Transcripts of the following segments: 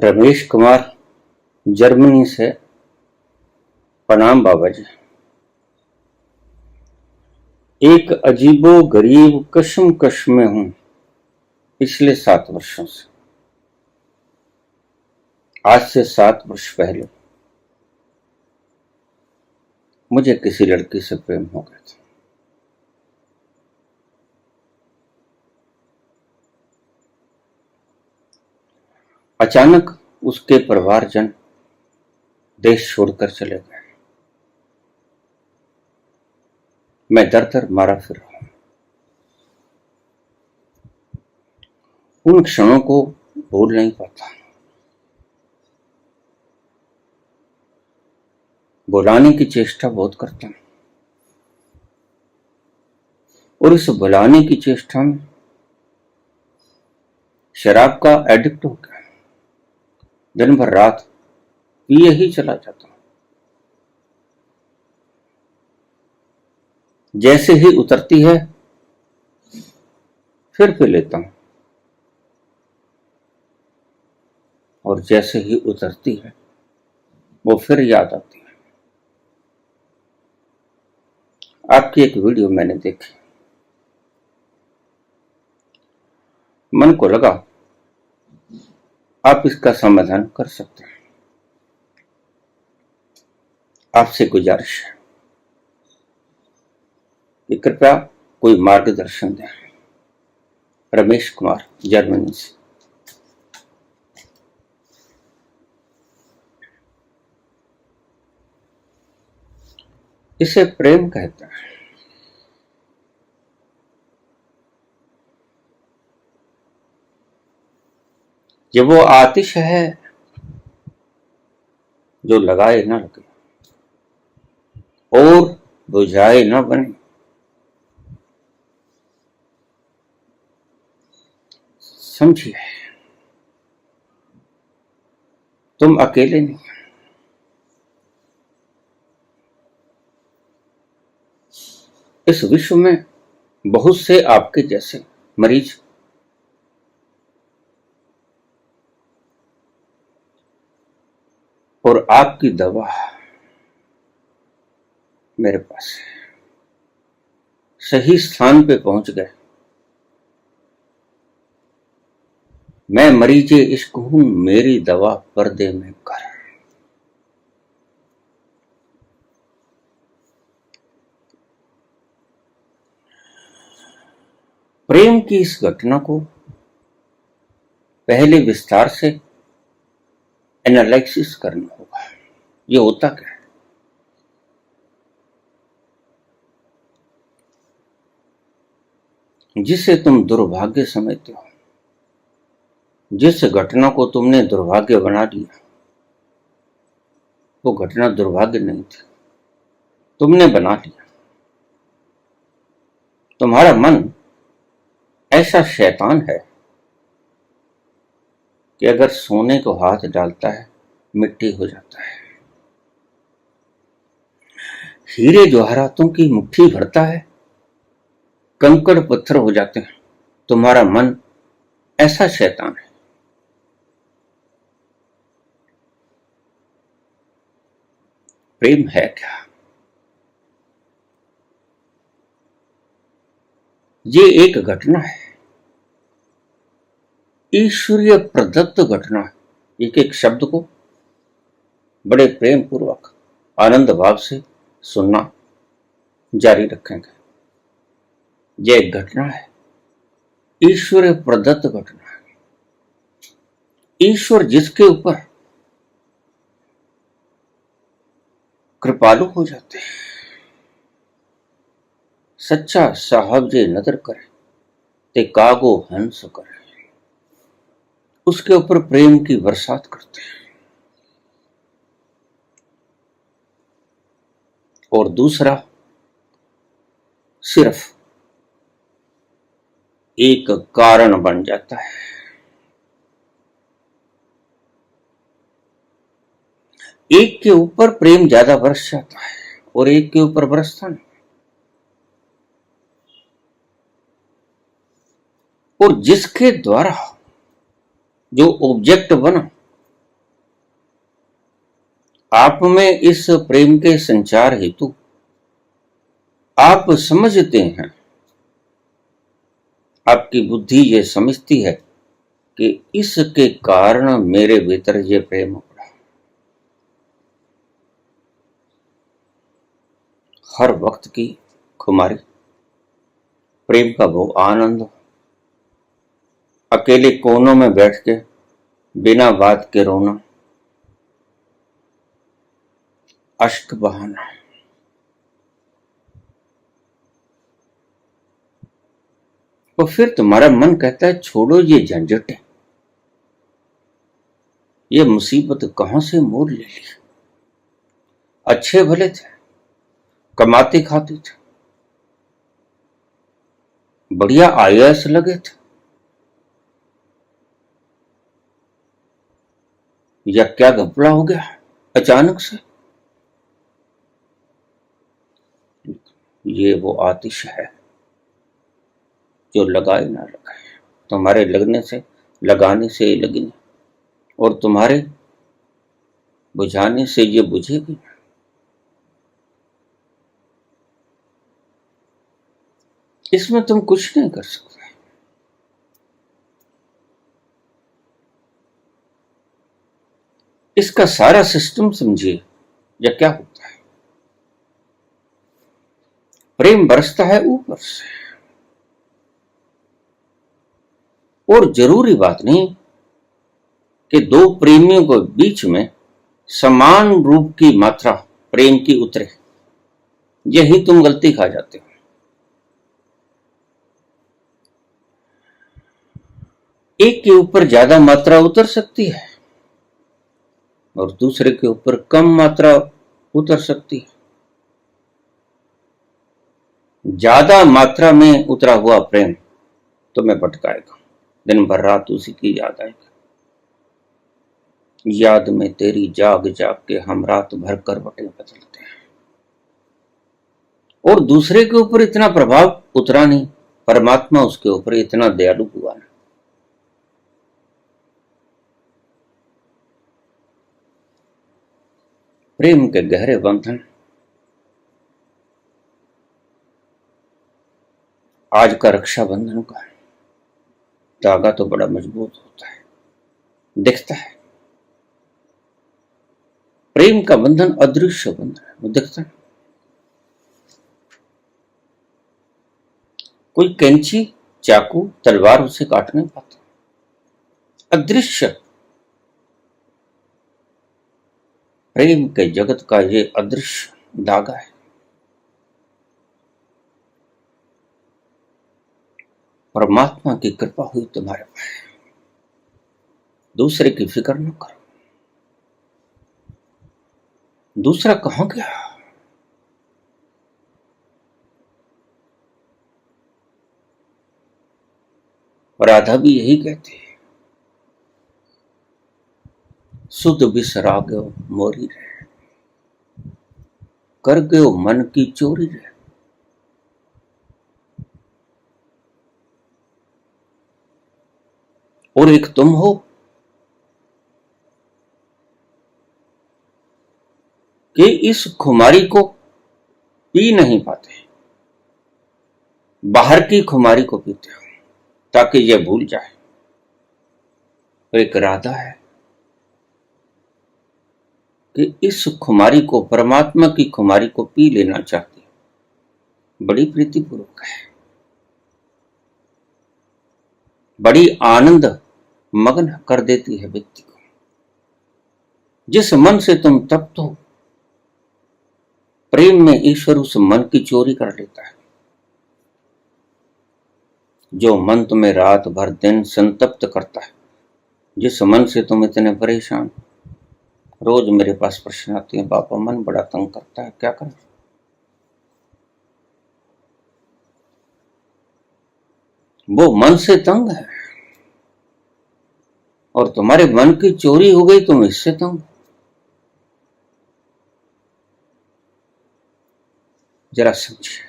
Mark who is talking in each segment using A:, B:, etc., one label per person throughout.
A: Ramesh Kumar, Germany से। प्रणाम बाबा जी। एक अजीबो गरीब कश्मकश में हूं पिछले 7 वर्षों से। आज से 7 वर्ष पहले मुझे किसी लड़की से प्रेम हो गया था। अचानक उसके परिवारजन देश छोड़कर चले गए। मैं दर दर मारा फिर रहा हूं। उन क्षणों को भूल नहीं पाता। बुलाने की चेष्टा बहुत करता हूं और इस बुलाने की चेष्टा में शराब का एडिक्ट हो गया। दिन भर रात पिए ही चला जाता हूं। जैसे ही उतरती है फिर पी लेता हूं और जैसे ही उतरती है वो फिर याद आती है। आपकी एक वीडियो मैंने देखी, मन को लगा आप इसका समाधान कर सकते हैं। आपसे गुजारिश है कि कृपया कोई मार्गदर्शन दें। रमेश कुमार, जर्मनी से। इसे प्रेम कहते हैं। ये वो आतिश है जो लगाए ना लगे और बुझाए ना बने। समझिए, तुम अकेले नहीं। इस विश्व में बहुत से आपके जैसे मरीज और आपकी दवा मेरे पास है। सही स्थान पे पहुंच गए। मैं मरीजे इश्क हूं, मेरी दवा पर्दे में कर। प्रेम की इस घटना को पहले विस्तार से एनालिसिस करना होगा। ये होता क्या है? जिसे तुम दुर्भाग्य समझते हो, जिस घटना को तुमने दुर्भाग्य बना दिया, वो घटना दुर्भाग्य नहीं थी, तुमने बना लिया। तुम्हारा मन ऐसा शैतान है कि अगर सोने को हाथ डालता है मिट्टी हो जाता है। हीरे जवाहरातों की मुट्ठी भरता है, कंकड़ पत्थर हो जाते हैं। तुम्हारा मन ऐसा शैतान है। प्रेम है क्या? ये एक घटना है, ईश्वरीय प्रदत्त घटना है। एक एक शब्द को बड़े प्रेम पूर्वक आनंद भाव से सुनना जारी रखेंगे। यह एक घटना है, ईश्वरीय प्रदत्त घटना है। ईश्वर जिसके ऊपर कृपालु हो जाते हैं, सच्चा साहब जे नदर करे ते कागो हंस करे, उसके ऊपर प्रेम की बरसात करते हैं। और दूसरा सिर्फ एक कारण बन जाता है। एक के ऊपर प्रेम ज्यादा बरस जाता है और एक के ऊपर बरसता नहीं। और जिसके द्वारा जो ऑब्जेक्ट बना आप में इस प्रेम के संचार हेतु आप समझते हैं, आपकी बुद्धि ये समझती है कि इसके कारण मेरे भीतर ये प्रेम उभरा। हर वक्त की खुमारी, प्रेम का वो आनंद, अकेले कोनों में बैठ के बिना बात के रोना, अश्क बहाना, तो फिर तुम्हारा मन कहता है छोड़ो ये झंझट, ये मुसीबत कहां से मोल ले ली। अच्छे भले थे, कमाते खाते थे, बढ़िया आईएएस लगे थे, या क्या घपला हो गया अचानक से। ये वो आतिश है जो लगाए ना लगाए, तुम्हारे लगने से, लगाने से ये लगी नहीं, और तुम्हारे बुझाने से ये बुझेगी। इसमें तुम कुछ नहीं कर सकते। इसका सारा सिस्टम समझिए, या क्या होता है। प्रेम बरसता है ऊपर से, और जरूरी बात नहीं कि दो प्रेमियों के बीच में समान रूप की मात्रा प्रेम की उतरे। यही तुम गलती खा जाते हो। एक के ऊपर ज्यादा मात्रा उतर सकती है और दूसरे के ऊपर कम मात्रा उतर सकती है। ज्यादा मात्रा में उतरा हुआ प्रेम तुम्हें भटकाएगा, दिन भर रात उसी की याद आएगी। याद में तेरी जाग जाग के हम रात भर करवटें बदलते हैं। और दूसरे के ऊपर इतना प्रभाव उतरा नहीं, परमात्मा उसके ऊपर इतना दयालु हुआ ना। प्रेम के गहरे बंधन आज का रक्षाबंधन का धागा तो बड़ा मजबूत होता है, दिखता है। प्रेम का बंधन अदृश्य बंधन है, वो दिखता है। कोई कैंची, चाकू, तलवार उसे काट नहीं पाता। अदृश्य प्रेम के जगत का ये अदृश्य धागा है। परमात्मा की कृपा हुई तुम्हारे पर, दूसरे की फिक्र न करो। दूसरा कहां गया? राधा भी यही कहती है, सुध बिसरा गयो मोरी रे, कर गयो मन की चोरी रे। और एक तुम हो कि इस खुमारी को पी नहीं पाते, बाहर की खुमारी को पीते हो ताकि यह भूल जाए। तो एक राधा है कि इस खुमारी को, परमात्मा की खुमारी को पी लेना चाहती है। बड़ी प्रीतिपूर्वक है, बड़ी आनंद मग्न कर देती है व्यक्ति को। जिस मन से तुम तप्त हो, प्रेम में ईश्वर उस मन की चोरी कर लेता है। जो मन तुम्हें रात भर दिन संतप्त करता है, जिस मन से तुम इतने परेशान, रोज मेरे पास प्रश्न आते हैं, बापा मन बड़ा तंग करता है, क्या करें। वो मन से तंग है और तुम्हारे मन की चोरी हो गई, तुम इससे तंग। जरा समझिए,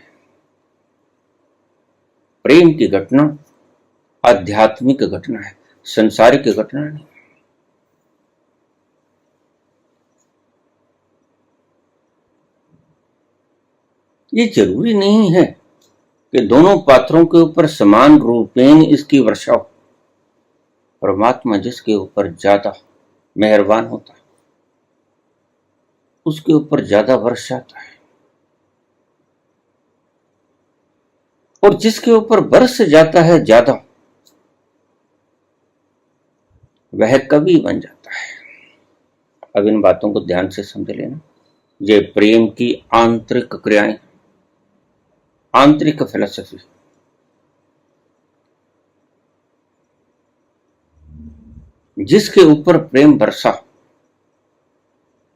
A: प्रेम की घटना आध्यात्मिक घटना है, संसारिक घटना नहीं। ये जरूरी नहीं है कि दोनों पात्रों के ऊपर समान रूपेण इसकी वर्षा हो। परमात्मा जिसके ऊपर ज्यादा मेहरबान होता है उसके ऊपर ज्यादा वर्षाता है, और जिसके ऊपर बरस जाता है ज्यादा वह कवि बन जाता है। अब इन बातों को ध्यान से समझ लेना। ये प्रेम की आंतरिक क्रियाएं, आंतरिक फिलॉसफी। जिसके ऊपर प्रेम बरसा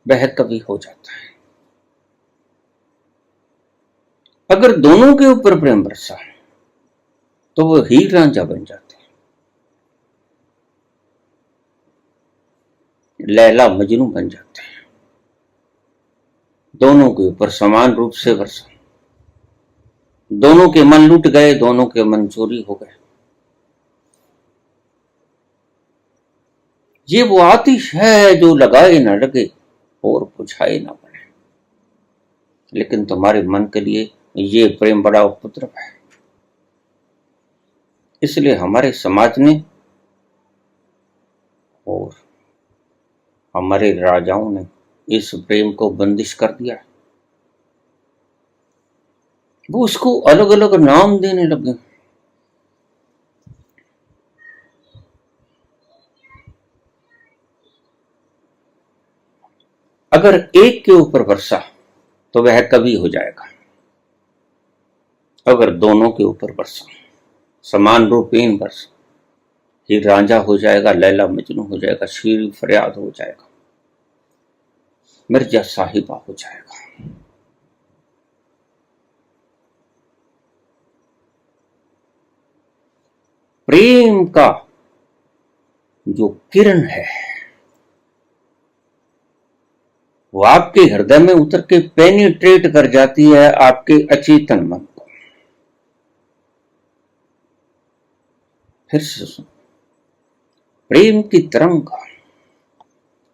A: वह कवि हो जाता है। अगर दोनों के ऊपर प्रेम बरसा तो वो हीर रांझा बन जाते हैं, लैला मजनू बन जाते हैं। दोनों के ऊपर समान रूप से बरसा, दोनों के मन लुट गए, दोनों के मन चोरी हो गए। ये वो आतिश है जो लगाए ना लगे और बुझाए ना पड़े। लेकिन तुम्हारे मन के लिए ये प्रेम बड़ा उपद्रव है। इसलिए हमारे समाज ने और हमारे राजाओं ने इस प्रेम को बंदिश कर दिया। वो उसको अलग अलग नाम देने लगे। अगर एक के ऊपर बरसा तो वह कवि हो जाएगा। अगर दोनों के ऊपर बरसा, समान रूपेण बरसा, हीर रांझा हो जाएगा, लैला मजनू हो जाएगा, शीर फरियाद हो जाएगा, मिर्जा साहिबा हो जाएगा। प्रेम का जो किरण है वो आपके हृदय में उतर के पेनिट्रेट कर जाती है आपके अचेतन मन को। फिर से सुनो, प्रेम की तरंग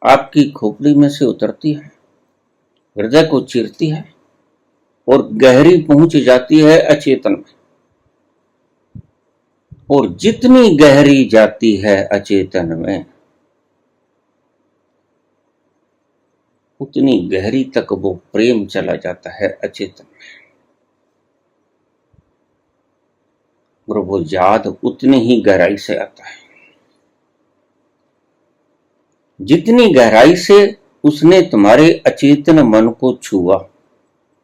A: आपकी खोपड़ी में से उतरती है, हृदय को चीरती है और गहरी पहुंच जाती है अचेतन में। और जितनी गहरी जाती है अचेतन में उतनी गहरी तक वो प्रेम चला जाता है अचेतन में, और वो याद उतनी ही गहराई से आता है जितनी गहराई से उसने तुम्हारे अचेतन मन को छुआ,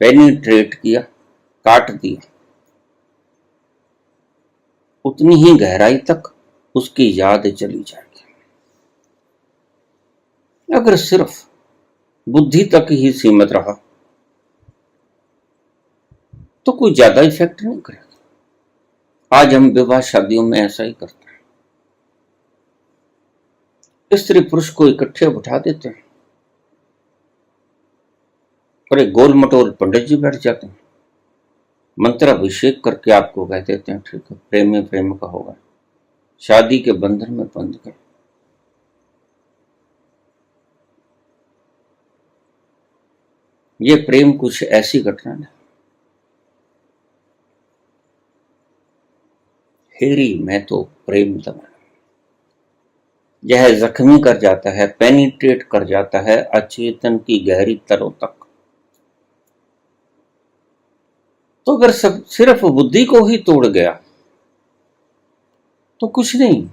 A: पेनिट्रेट किया, काट दिया। उतनी ही गहराई तक उसकी याद चली जाएगी। अगर सिर्फ बुद्धि तक ही सीमित रहा तो कोई ज्यादा इफेक्ट नहीं करेगा। आज हम विवाह शादियों में ऐसा ही करते हैं। स्त्री पुरुष को इकट्ठे बिठा देते हैं और एक गोल मटोल पंडित जी बैठ जाते हैं, मंत्र अभिषेक करके आपको कह देते हैं ठीक है प्रेमी प्रेम का होगा, शादी के बंधन में बंध गए। ये प्रेम कुछ ऐसी घटना है, हेरी मैं तो प्रेम दमन, यह जख्मी कर जाता है, पेनिट्रेट कर जाता है अचेतन की गहरी तरों तक। तो अगर सब सिर्फ बुद्धि को ही तोड़ गया तो कुछ नहीं,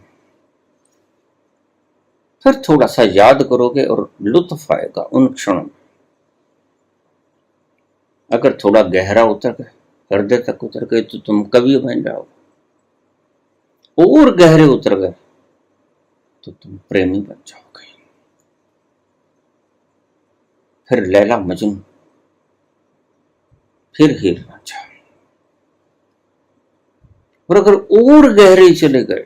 A: फिर थोड़ा सा याद करोगे और लुत्फ आएगा उन क्षणों में। अगर थोड़ा गहरा उतर गए, हृदय तक उतर गए तो तुम कवि बन जाओगे, और गहरे उतर गए तो तुम प्रेमी बन जाओगे। फिर लैला मजनू, फिर हीर रांझा। और अगर और गहरे चले गए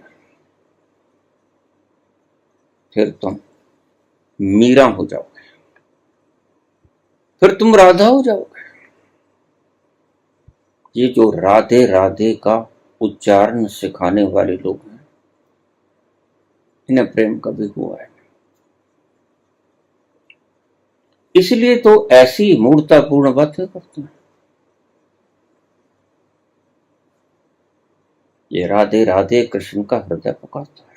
A: फिर तुम मीरा हो जाओगे, फिर तुम राधा हो जाओगे। ये जो राधे राधे का उच्चारण सिखाने वाले लोग हैं इन्हें प्रेम कभी हुआ है। इसलिए तो ऐसी मूर्तापूर्ण बातें करते हैं। ये राधे राधे कृष्ण का हृदय पुकारता है।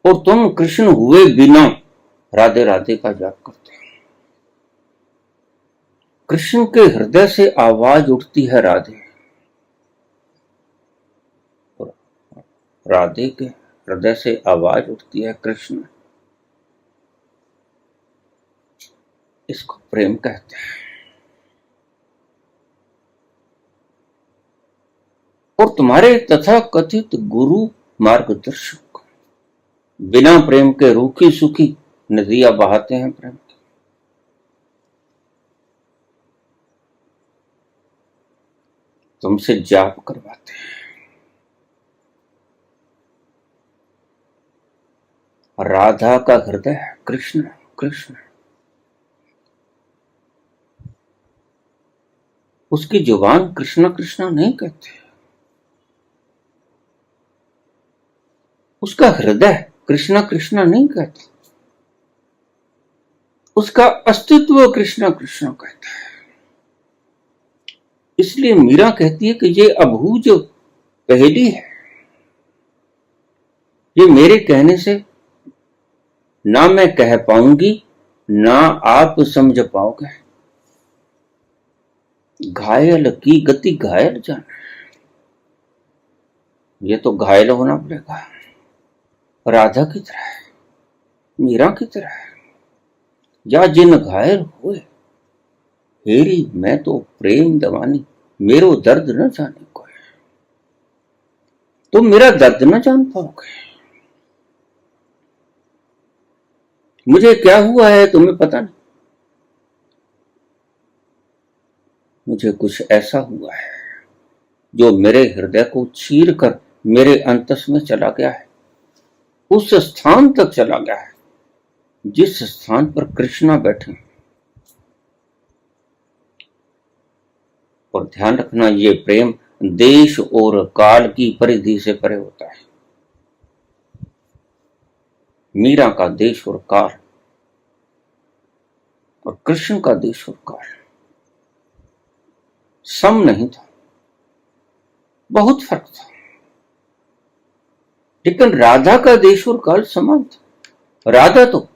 A: और तुम कृष्ण हुए बिना राधे राधे का जाप करते हो। कृष्ण के हृदय से आवाज उठती है राधे, और राधे के हृदय से आवाज उठती है कृष्ण। इसको प्रेम कहते हैं। और तुम्हारे तथा कथित गुरु मार्गदर्शक बिना प्रेम के रूखी सूखी नदियां बहाते हैं प्रेम की। तुमसे जाप करवाते हैं। राधा का हृदय कृष्ण कृष्ण, उसकी जुबान कृष्ण कृष्ण नहीं कहते, उसका हृदय कृष्ण कृष्ण नहीं कहता, उसका अस्तित्व कृष्ण कृष्ण कहता है। इसलिए मीरा कहती है कि ये अबूझ पहेली है, ये मेरे कहने से ना मैं कह पाऊंगी ना आप समझ पाओगे। घायल की गति घायल जाना, ये तो घायल होना पड़ेगा। राधा की तरह, मीरा की तरह, या जिन घायल हुए हेरी मैं तो प्रेम दवानी, मेरो दर्द न जाने को है। तुम मेरा दर्द न जान पाओगे। मुझे क्या हुआ है तुम्हें पता नहीं, मुझे कुछ ऐसा हुआ है जो मेरे हृदय को चीर कर मेरे अंतस में चला गया है, उस स्थान तक चला गया है जिस स्थान पर कृष्णा बैठे। और ध्यान रखना, ये प्रेम देश और काल की परिधि से परे होता है। मीरा का देश और काल और कृष्ण का देश और काल सम नहीं था, बहुत फर्क था। लेकिन राधा का देश और काल समान था। राधा तो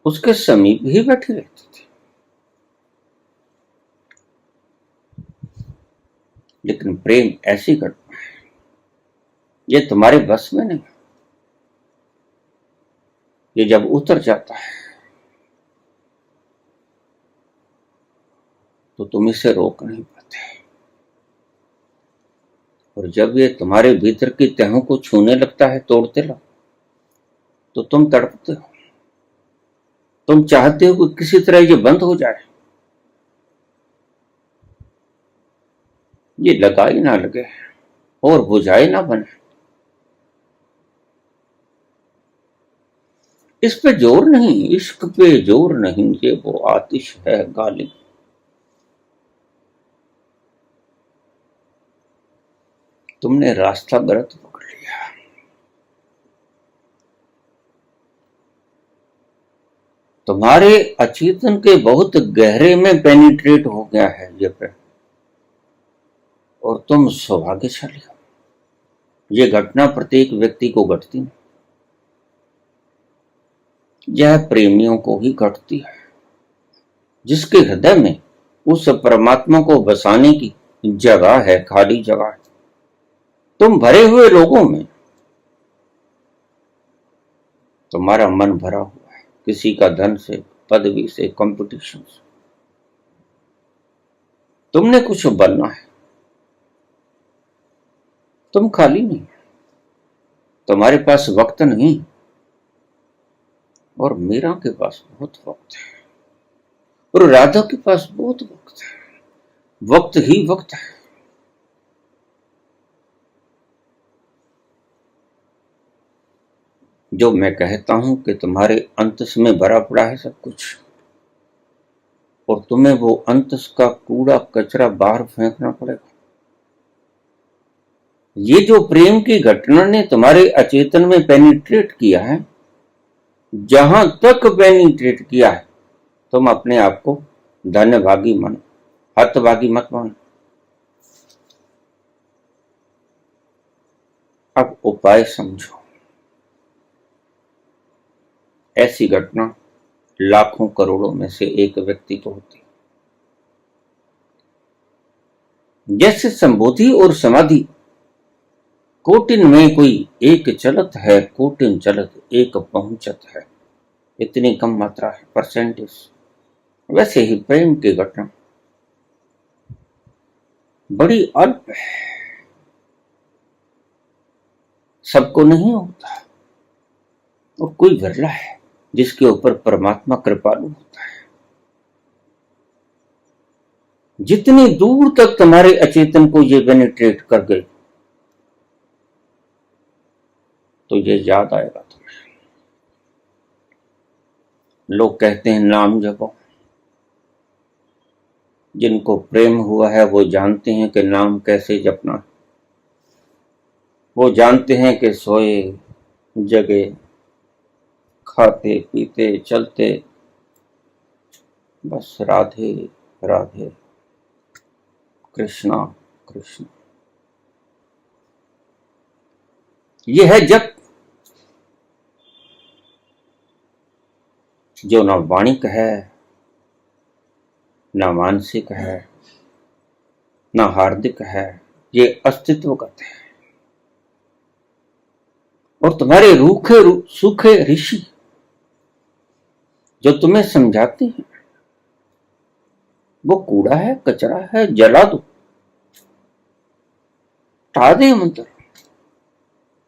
A: उसके समीप ही बैठी रहती थी। लेकिन प्रेम ऐसी घटना है, ये तुम्हारे बस में नहीं। ये जब उतर जाता है तो तुम इसे रोक नहीं पाते, और जब ये तुम्हारे भीतर की तहों को छूने लगता है, तोड़ते लो, तो तुम तड़पते हो। तुम चाहते हो कि किसी तरह ये बंद हो जाए, ये लगाई ना लगे और बुझाई ना बने। इस पे जोर नहीं, इश्क पे जोर नहीं, ये वो आतिश है गालिब। तुमने रास्ता गलत पकड़ लिया। तुम्हारे अचेतन के बहुत गहरे में पेनिट्रेट हो गया है ये प्रेम, और तुम सौभाग्यशाली हो। ये घटना प्रत्येक व्यक्ति को घटती नहीं, यह प्रेमियों को ही घटती है, जिसके हृदय में उस परमात्मा को बसाने की जगह है, खाली जगह है। तुम भरे हुए लोगों में तुम्हारा मन भरा हुआ है, किसी का धन से, पदवी से, कंपटीशन से। तुमने कुछ बनना है, तुम खाली नहीं, तुम्हारे पास वक्त नहीं। और मीरा के पास बहुत वक्त है, और राधा के पास बहुत वक्त है। वक्त ही वक्त है। जो मैं कहता हूं कि तुम्हारे अंतस में भरा पड़ा है सब कुछ, और तुम्हें वो अंतस का कूड़ा कचरा बाहर फेंकना पड़ेगा। ये जो प्रेम की घटना ने तुम्हारे अचेतन में पेनिट्रेट किया है, जहां तक पेनिट्रेट किया है, तुम अपने आप को धन्यभागी मानो, हतभागी मत मानो। अब उपाय समझो। ऐसी घटना लाखों करोड़ों में से एक व्यक्ति को होती। जैसे संबोधि और समाधि कोटिन में कोई एक चलत है, कोटिन चलत एक पहुंचत है। इतनी कम मात्रा है, परसेंटेज। वैसे ही प्रेम की घटना बड़ी अल्प है, सबको नहीं होता, और कोई विरला है जिसके ऊपर परमात्मा कृपालु होता है। जितनी दूर तक तुम्हारे अचेतन को ये पेनिट्रेट कर गई तो ये याद आएगा तुम्हें। लोग कहते हैं नाम जपो। जिनको प्रेम हुआ है वो जानते हैं कि नाम कैसे जपना है। वो जानते हैं कि सोए जगे, खाते पीते चलते बस राधे राधे, कृष्णा कृष्ण। ये है जप, जो न वाणिक है, न मानसिक है, न हार्दिक है, ये अस्तित्वगत है। और तुम्हारे रूखे सूखे ऋषि जो तुम्हें समझाते हैं वो कूड़ा है, कचरा है, जला दो, टा दे मंत्र,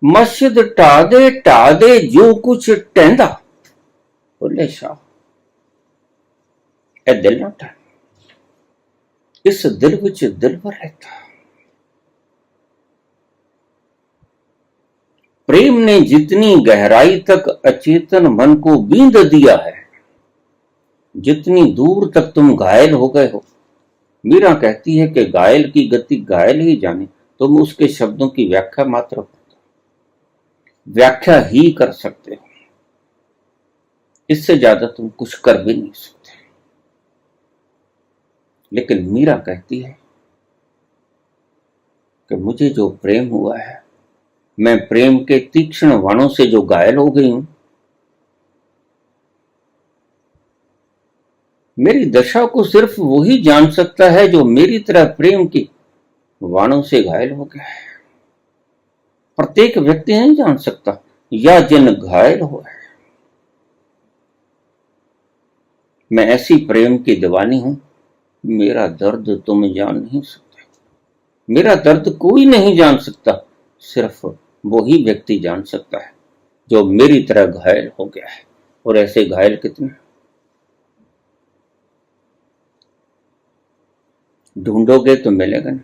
A: मस्जिद टा दे जो कुछ टेंदा, बोले शाह ए दिल ना टा, इस दिल विच दिलवर रहता। प्रेम ने जितनी गहराई तक अचेतन मन को बींध दिया है, जितनी दूर तक तुम घायल हो गए हो। मीरा कहती है कि घायल की गति घायल ही जाने, तुम उसके शब्दों की व्याख्या मात्र व्याख्या ही कर सकते हो, इससे ज्यादा तुम कुछ कर भी नहीं सकते। लेकिन मीरा कहती है कि मुझे जो प्रेम हुआ है, मैं प्रेम के तीक्ष्ण बाणों से जो घायल हो गई हूं, मेरी दशा को सिर्फ वही जान सकता है जो मेरी तरह प्रेम की बाणों से घायल हो गया है। प्रत्येक व्यक्ति नहीं जान सकता, या जिन घायल हुआ है। मैं ऐसी प्रेम की दीवानी हूं, मेरा दर्द तुम जान नहीं सकते। मेरा दर्द कोई नहीं जान सकता, सिर्फ वही व्यक्ति जान सकता है जो मेरी तरह घायल हो गया है। और ऐसे घायल कितने ढूंढोगे तो मिलेगा नहीं।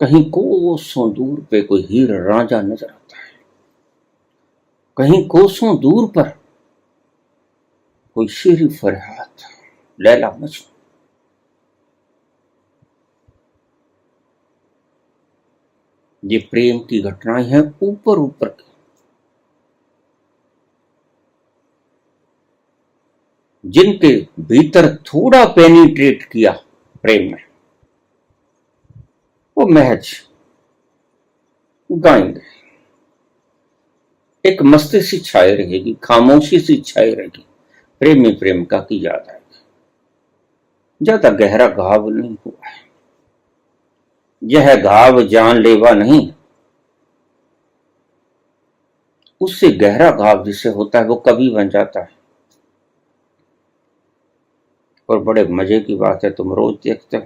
A: कहीं कोसों दूर पे कोई हीर रांझा नजर आता है, कहीं कोसों दूर पर कोई शीरी फरियाद, लैला मजनू। ये प्रेम की घटनाएं हैं ऊपर ऊपर की, जिनके भीतर थोड़ा पेनिट्रेट किया प्रेम में, वो महज गाएंगे। एक मस्ती सी छाई रहेगी, खामोशी सी छाई रहेगी, प्रेमी प्रेम का की याद आएगी। ज्यादा गहरा घाव नहीं हुआ है, यह घाव जानलेवा नहीं, उससे गहरा घाव जिसे होता है वो कभी बन जाता है। और बड़े मजे की बात है, तुम रोज देखते हो,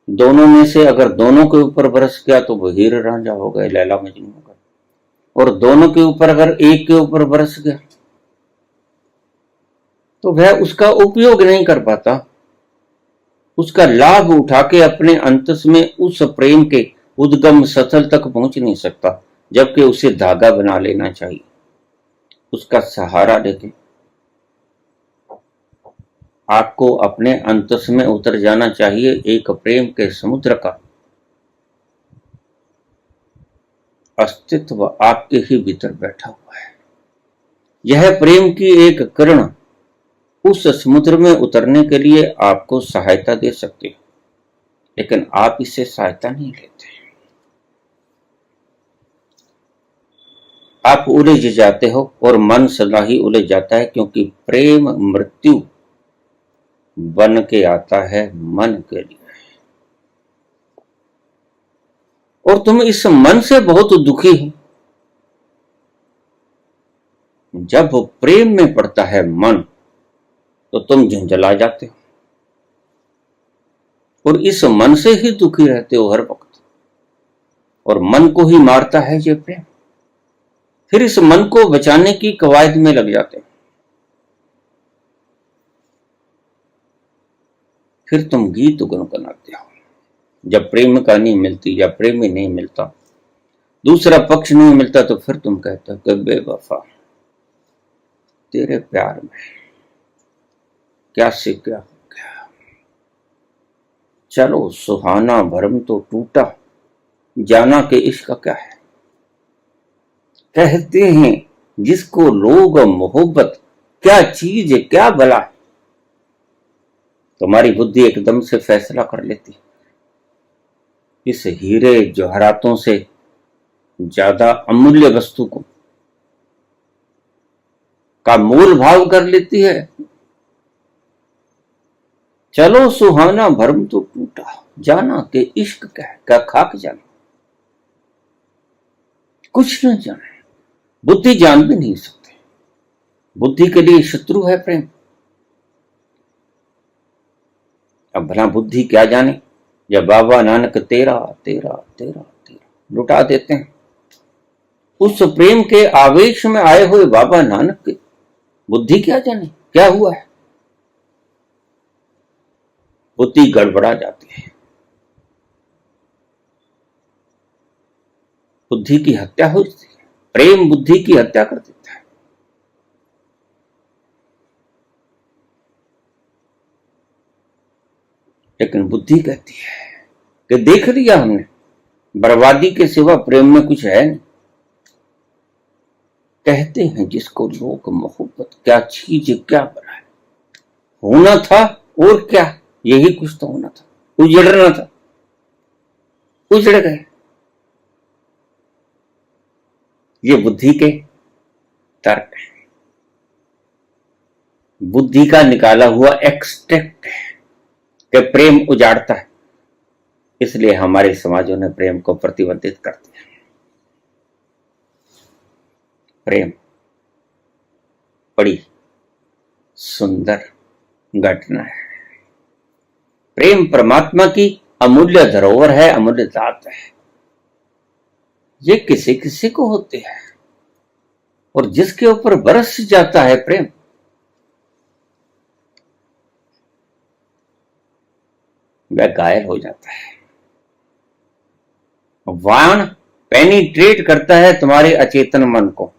A: दोनों में से अगर दोनों के ऊपर बरस गया तो वो हीर रांझा हो गए, लैला मजनू हो गए। और दोनों के ऊपर अगर एक के ऊपर बरस गया तो वह उसका उपयोग नहीं कर पाता, उसका लाभ उठा के अपने अंतस में उस प्रेम के उद्गम स्थल तक पहुंच नहीं सकता, जबकि उसे धागा बना लेना चाहिए, उसका सहारा लेके आपको अपने अंतस में उतर जाना चाहिए। एक प्रेम के समुद्र का अस्तित्व आपके ही भीतर बैठा हुआ है। यह प्रेम की एक किरण उस समुद्र में उतरने के लिए आपको सहायता दे सकती है, लेकिन आप इससे सहायता नहीं लेते। आप उलझ जाते हो और मन सदा ही उलझ जाता है, क्योंकि प्रेम मृत्यु बन के आता है मन के लिए। और तुम इस मन से बहुत दुखी हो। जब वो प्रेम में पड़ता है मन, तो तुम झंझला जाते हो और इस मन से ही दुखी रहते हो हर वक्त। और मन को ही मारता है ये प्रेम। फिर इस मन को बचाने की कवायद में लग जाते हो। फिर तुम गीत गुनगुनाते हो। जब प्रेमिका नहीं मिलती या प्रेमी नहीं मिलता, दूसरा पक्ष नहीं मिलता, तो फिर तुम कहते हो कि बेवफा, तेरे प्यार में क्या से क्या हो गया। चलो सुहाना भरम तो टूटा, जाना कि इश्क क्या है। कहते हैं जिसको लोग मोहब्बत क्या चीज क्या भला। तुम्हारी बुद्धि एकदम से फैसला कर लेती, इस हीरे जवाहरातों से ज्यादा अमूल्य वस्तु को का मोल भाव कर लेती है। चलो सुहाना भरम तो टूटा, जाना कि इश्क क्या खाक जाना। कुछ न जाने, बुद्धि जान भी नहीं सकते। बुद्धि के लिए शत्रु है प्रेम। अब भला बुद्धि क्या जाने, जब बाबा नानक तेरा तेरा तेरा तेरा लुटा देते हैं। उस प्रेम के आवेश में आए हुए बाबा नानक के बुद्धि क्या जाने क्या हुआ है। बुद्धि गड़बड़ा जाती है, बुद्धि की हत्या हो जाती है। प्रेम बुद्धि की हत्या कर देता है। लेकिन बुद्धि कहती है कि देख लिया हमने, बर्बादी के सिवा प्रेम में कुछ है नहीं। कहते हैं जिसको लोग मोहब्बत क्या चीज क्या बना है। होना था और क्या, यही कुछ तो होना था, उजड़ना था, उजड़ गए। ये बुद्धि के तर्क है, बुद्धि का निकाला हुआ एक्सट्रैक्ट है कि प्रेम उजाड़ता है। इसलिए हमारे समाजों ने प्रेम को प्रतिबंधित कर दिया। प्रेम बड़ी सुंदर घटना है। प्रेम परमात्मा की अमूल्य धरोहर है, अमूल्य दात है। ये किसी किसी को होते हैं, और जिसके ऊपर बरस जाता है प्रेम, वह घायल हो जाता है। वाण पेनिट्रेट करता है तुम्हारे अचेतन मन को,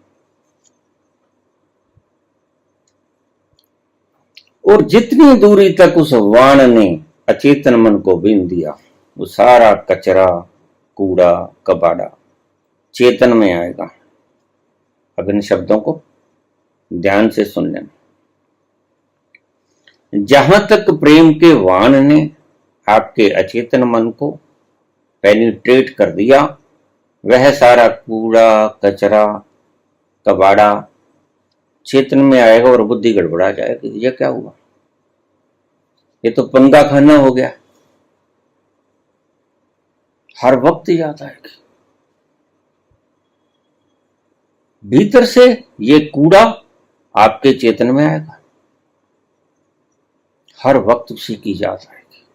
A: और जितनी दूरी तक उस वाण ने अचेतन मन को बीन दिया, वो सारा कचरा कूड़ा कबाड़ा चेतन में आएगा। अब इन शब्दों को ध्यान से सुन लेना। जहां तक प्रेम के वाण ने आपके अचेतन मन को पेनिट्रेट कर दिया, वह सारा कूड़ा कचरा कबाड़ा चेतन में आएगा और बुद्धि गड़बड़ा जाएगी। ये क्या हुआ, ये तो पंगा खाना हो गया। हर वक्त याद आएगी। भीतर से ये कूड़ा आपके चेतन में आएगा, हर वक्त उसी की याद आएगी।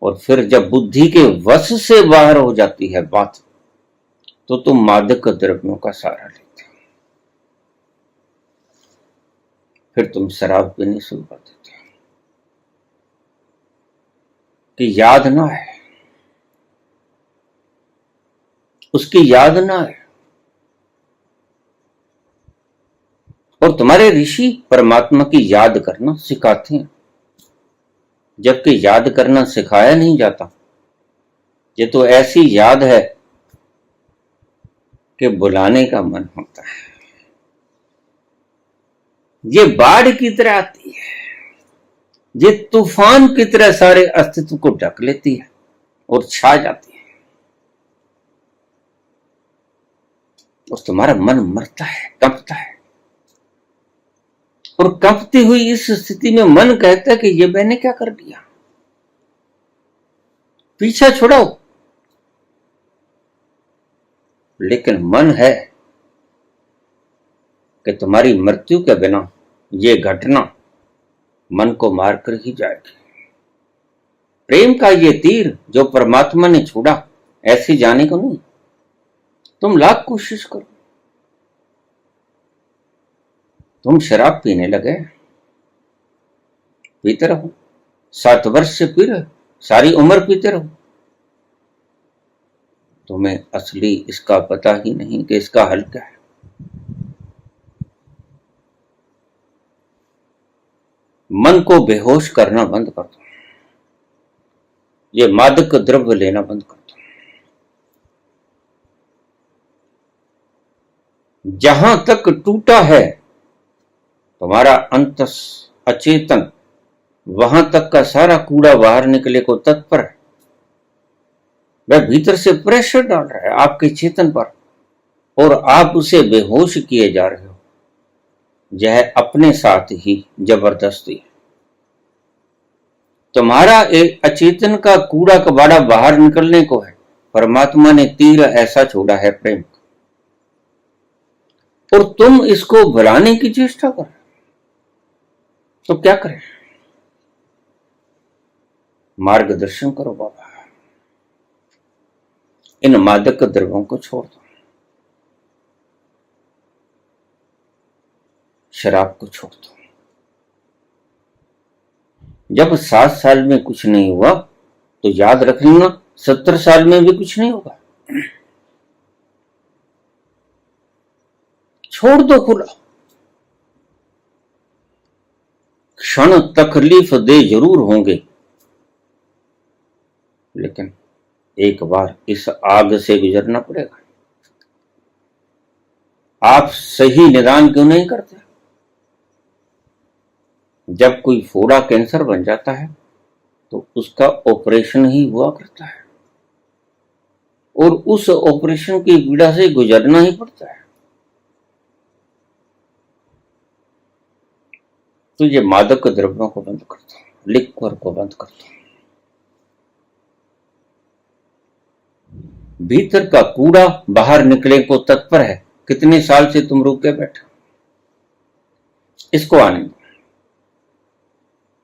A: और फिर जब बुद्धि के वश से बाहर हो जाती है बात, तो तुम मादक द्रव्यों का सहारा लेते हो। फिर तुम शराब पीनी शुरू कर देते हो कि याद ना है, उसकी याद ना है। और तुम्हारे ऋषि परमात्मा की याद करना सिखाते हैं, जबकि याद करना सिखाया नहीं जाता। ये तो ऐसी याद है कि बुलाने का मन होता है। ये बाढ़ की तरह आती है, ये तूफान की तरह सारे अस्तित्व को ढक लेती है और छा जाती है। और तुम्हारा मन मरता है, कंपता है। और कंपती हुई इस स्थिति में मन कहता है कि ये मैंने क्या कर दिया, पीछा छुड़ाओ। लेकिन मन है कि तुम्हारी मृत्यु के बिना ये घटना मन को मारकर ही जाएगी। प्रेम का ये तीर जो परमात्मा ने छोड़ा, ऐसे जाने को नहीं। तुम लाख कोशिश करो। तुम शराब पीने लगे, पीते रहो, 7 वर्ष से पी रहे, सारी उम्र पीते रहो। तुम्हें असली इसका पता ही नहीं कि इसका हल क्या है। मन को बेहोश करना बंद कर दो, ये मादक द्रव्य लेना बंद कर दो। जहां तक टूटा है तुम्हारा अंतस अचेतन, वहां तक का सारा कूड़ा बाहर निकले को तत्पर है। वह भीतर से प्रेशर डाल रहा है आपके चेतन पर, और आप उसे बेहोश किए जा रहे हो। यह अपने साथ ही जबरदस्ती है। तुम्हारा एक अचेतन का कूड़ा कबाड़ा बाहर निकलने को है। परमात्मा ने तीर ऐसा छोड़ा है प्रेम, और तुम इसको भुलाने की चेष्टा कर, तो क्या करें? मार्गदर्शन करो बाबा, इन मादक द्रव्यों को छोड़ दो, शराब को छोड़ दो। जब 7 साल में कुछ नहीं हुआ तो याद रख लेना 70 साल में भी कुछ नहीं होगा। छोड़ दो खुला। क्षण तकलीफ दे जरूर होंगे, लेकिन एक बार इस आग से गुजरना पड़ेगा। आप सही निदान क्यों नहीं करते? जब कोई फोड़ा कैंसर बन जाता है तो उसका ऑपरेशन ही हुआ करता है, और उस ऑपरेशन की पीड़ा से गुजरना ही पड़ता है। तो ये मादक द्रव्यों को बंद कर दो, लिक्वर को बंद कर दो। भीतर का कूड़ा बाहर निकले को तत्पर है। कितने साल से तुम रुक के बैठे, इसको आने दो।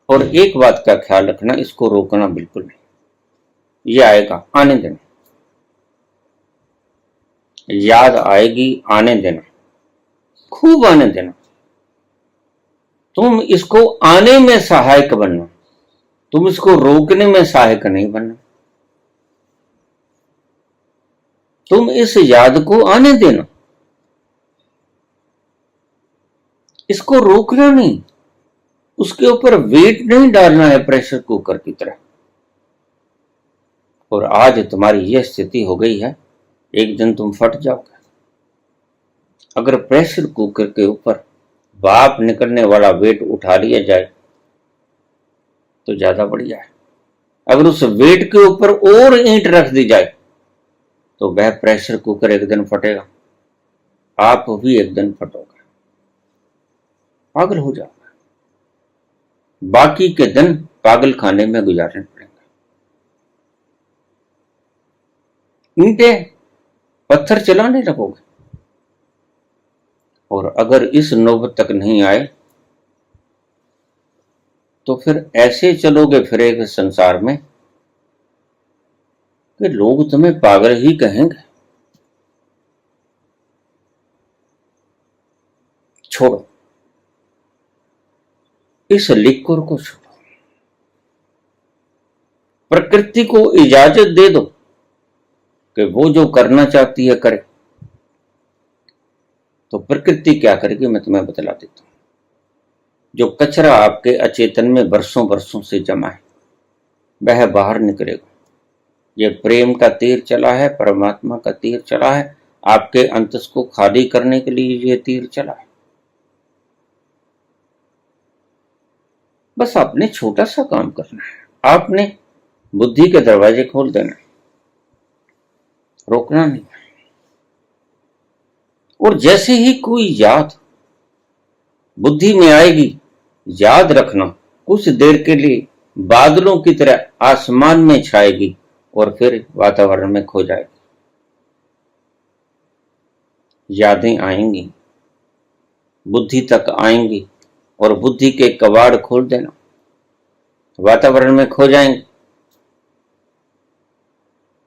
A: और एक बात का ख्याल रखना, इसको रोकना बिल्कुल नहीं। ये आएगा, आने देना, याद आएगी, आने देना, खूब आने देना। तुम इसको आने में सहायक बनना, तुम इसको रोकने में सहायक नहीं बनना। तुम इस याद को आने देना, इसको रोकना नहीं, उसके ऊपर वेट नहीं डालना है प्रेशर कुकर की तरह। और आज तुम्हारी यह स्थिति हो गई है, एक दिन तुम फट जाओगे। अगर प्रेशर कुकर के ऊपर भाप निकलने वाला वेट उठा लिया जाए तो ज्यादा बढ़िया है। अगर उस वेट के ऊपर और ईंट रख दी जाए तो वह प्रेशर कुकर एक दिन फटेगा, आप भी एक दिन फटोगे, पागल हो जाओगे। बाकी के दिन पागल खाने में गुजारने पड़ेंगे। ईंटें पत्थर चलाने लगोगे। और अगर इस नौबत तक नहीं आए तो फिर ऐसे चलोगे फिरेगे संसार में कि लोग तुम्हें पागल ही कहेंगे। छोड़ो, इस लिक्वर को छोड़ो, प्रकृति को इजाजत दे दो कि वो जो करना चाहती है करे। तो प्रकृति क्या करेगी मैं तुम्हें बतला देता हूं। जो कचरा आपके अचेतन में बरसों बरसों से जमा है वह बाहर निकलेगा। ये प्रेम का तीर चला है, परमात्मा का तीर चला है, आपके अंतस को खाली करने के लिए ये तीर चला है। बस आपने छोटा सा काम करना है, आपने बुद्धि के दरवाजे खोल देना है, रोकना नहीं। और जैसे ही कोई याद बुद्धि में आएगी, याद रखना कुछ देर के लिए बादलों की तरह आसमान में छाएगी और फिर वातावरण में खो जाएगी। यादें आएंगी, बुद्धि तक आएंगी और बुद्धि के कवाड़ खोल देना, वातावरण में खो जाएंगे।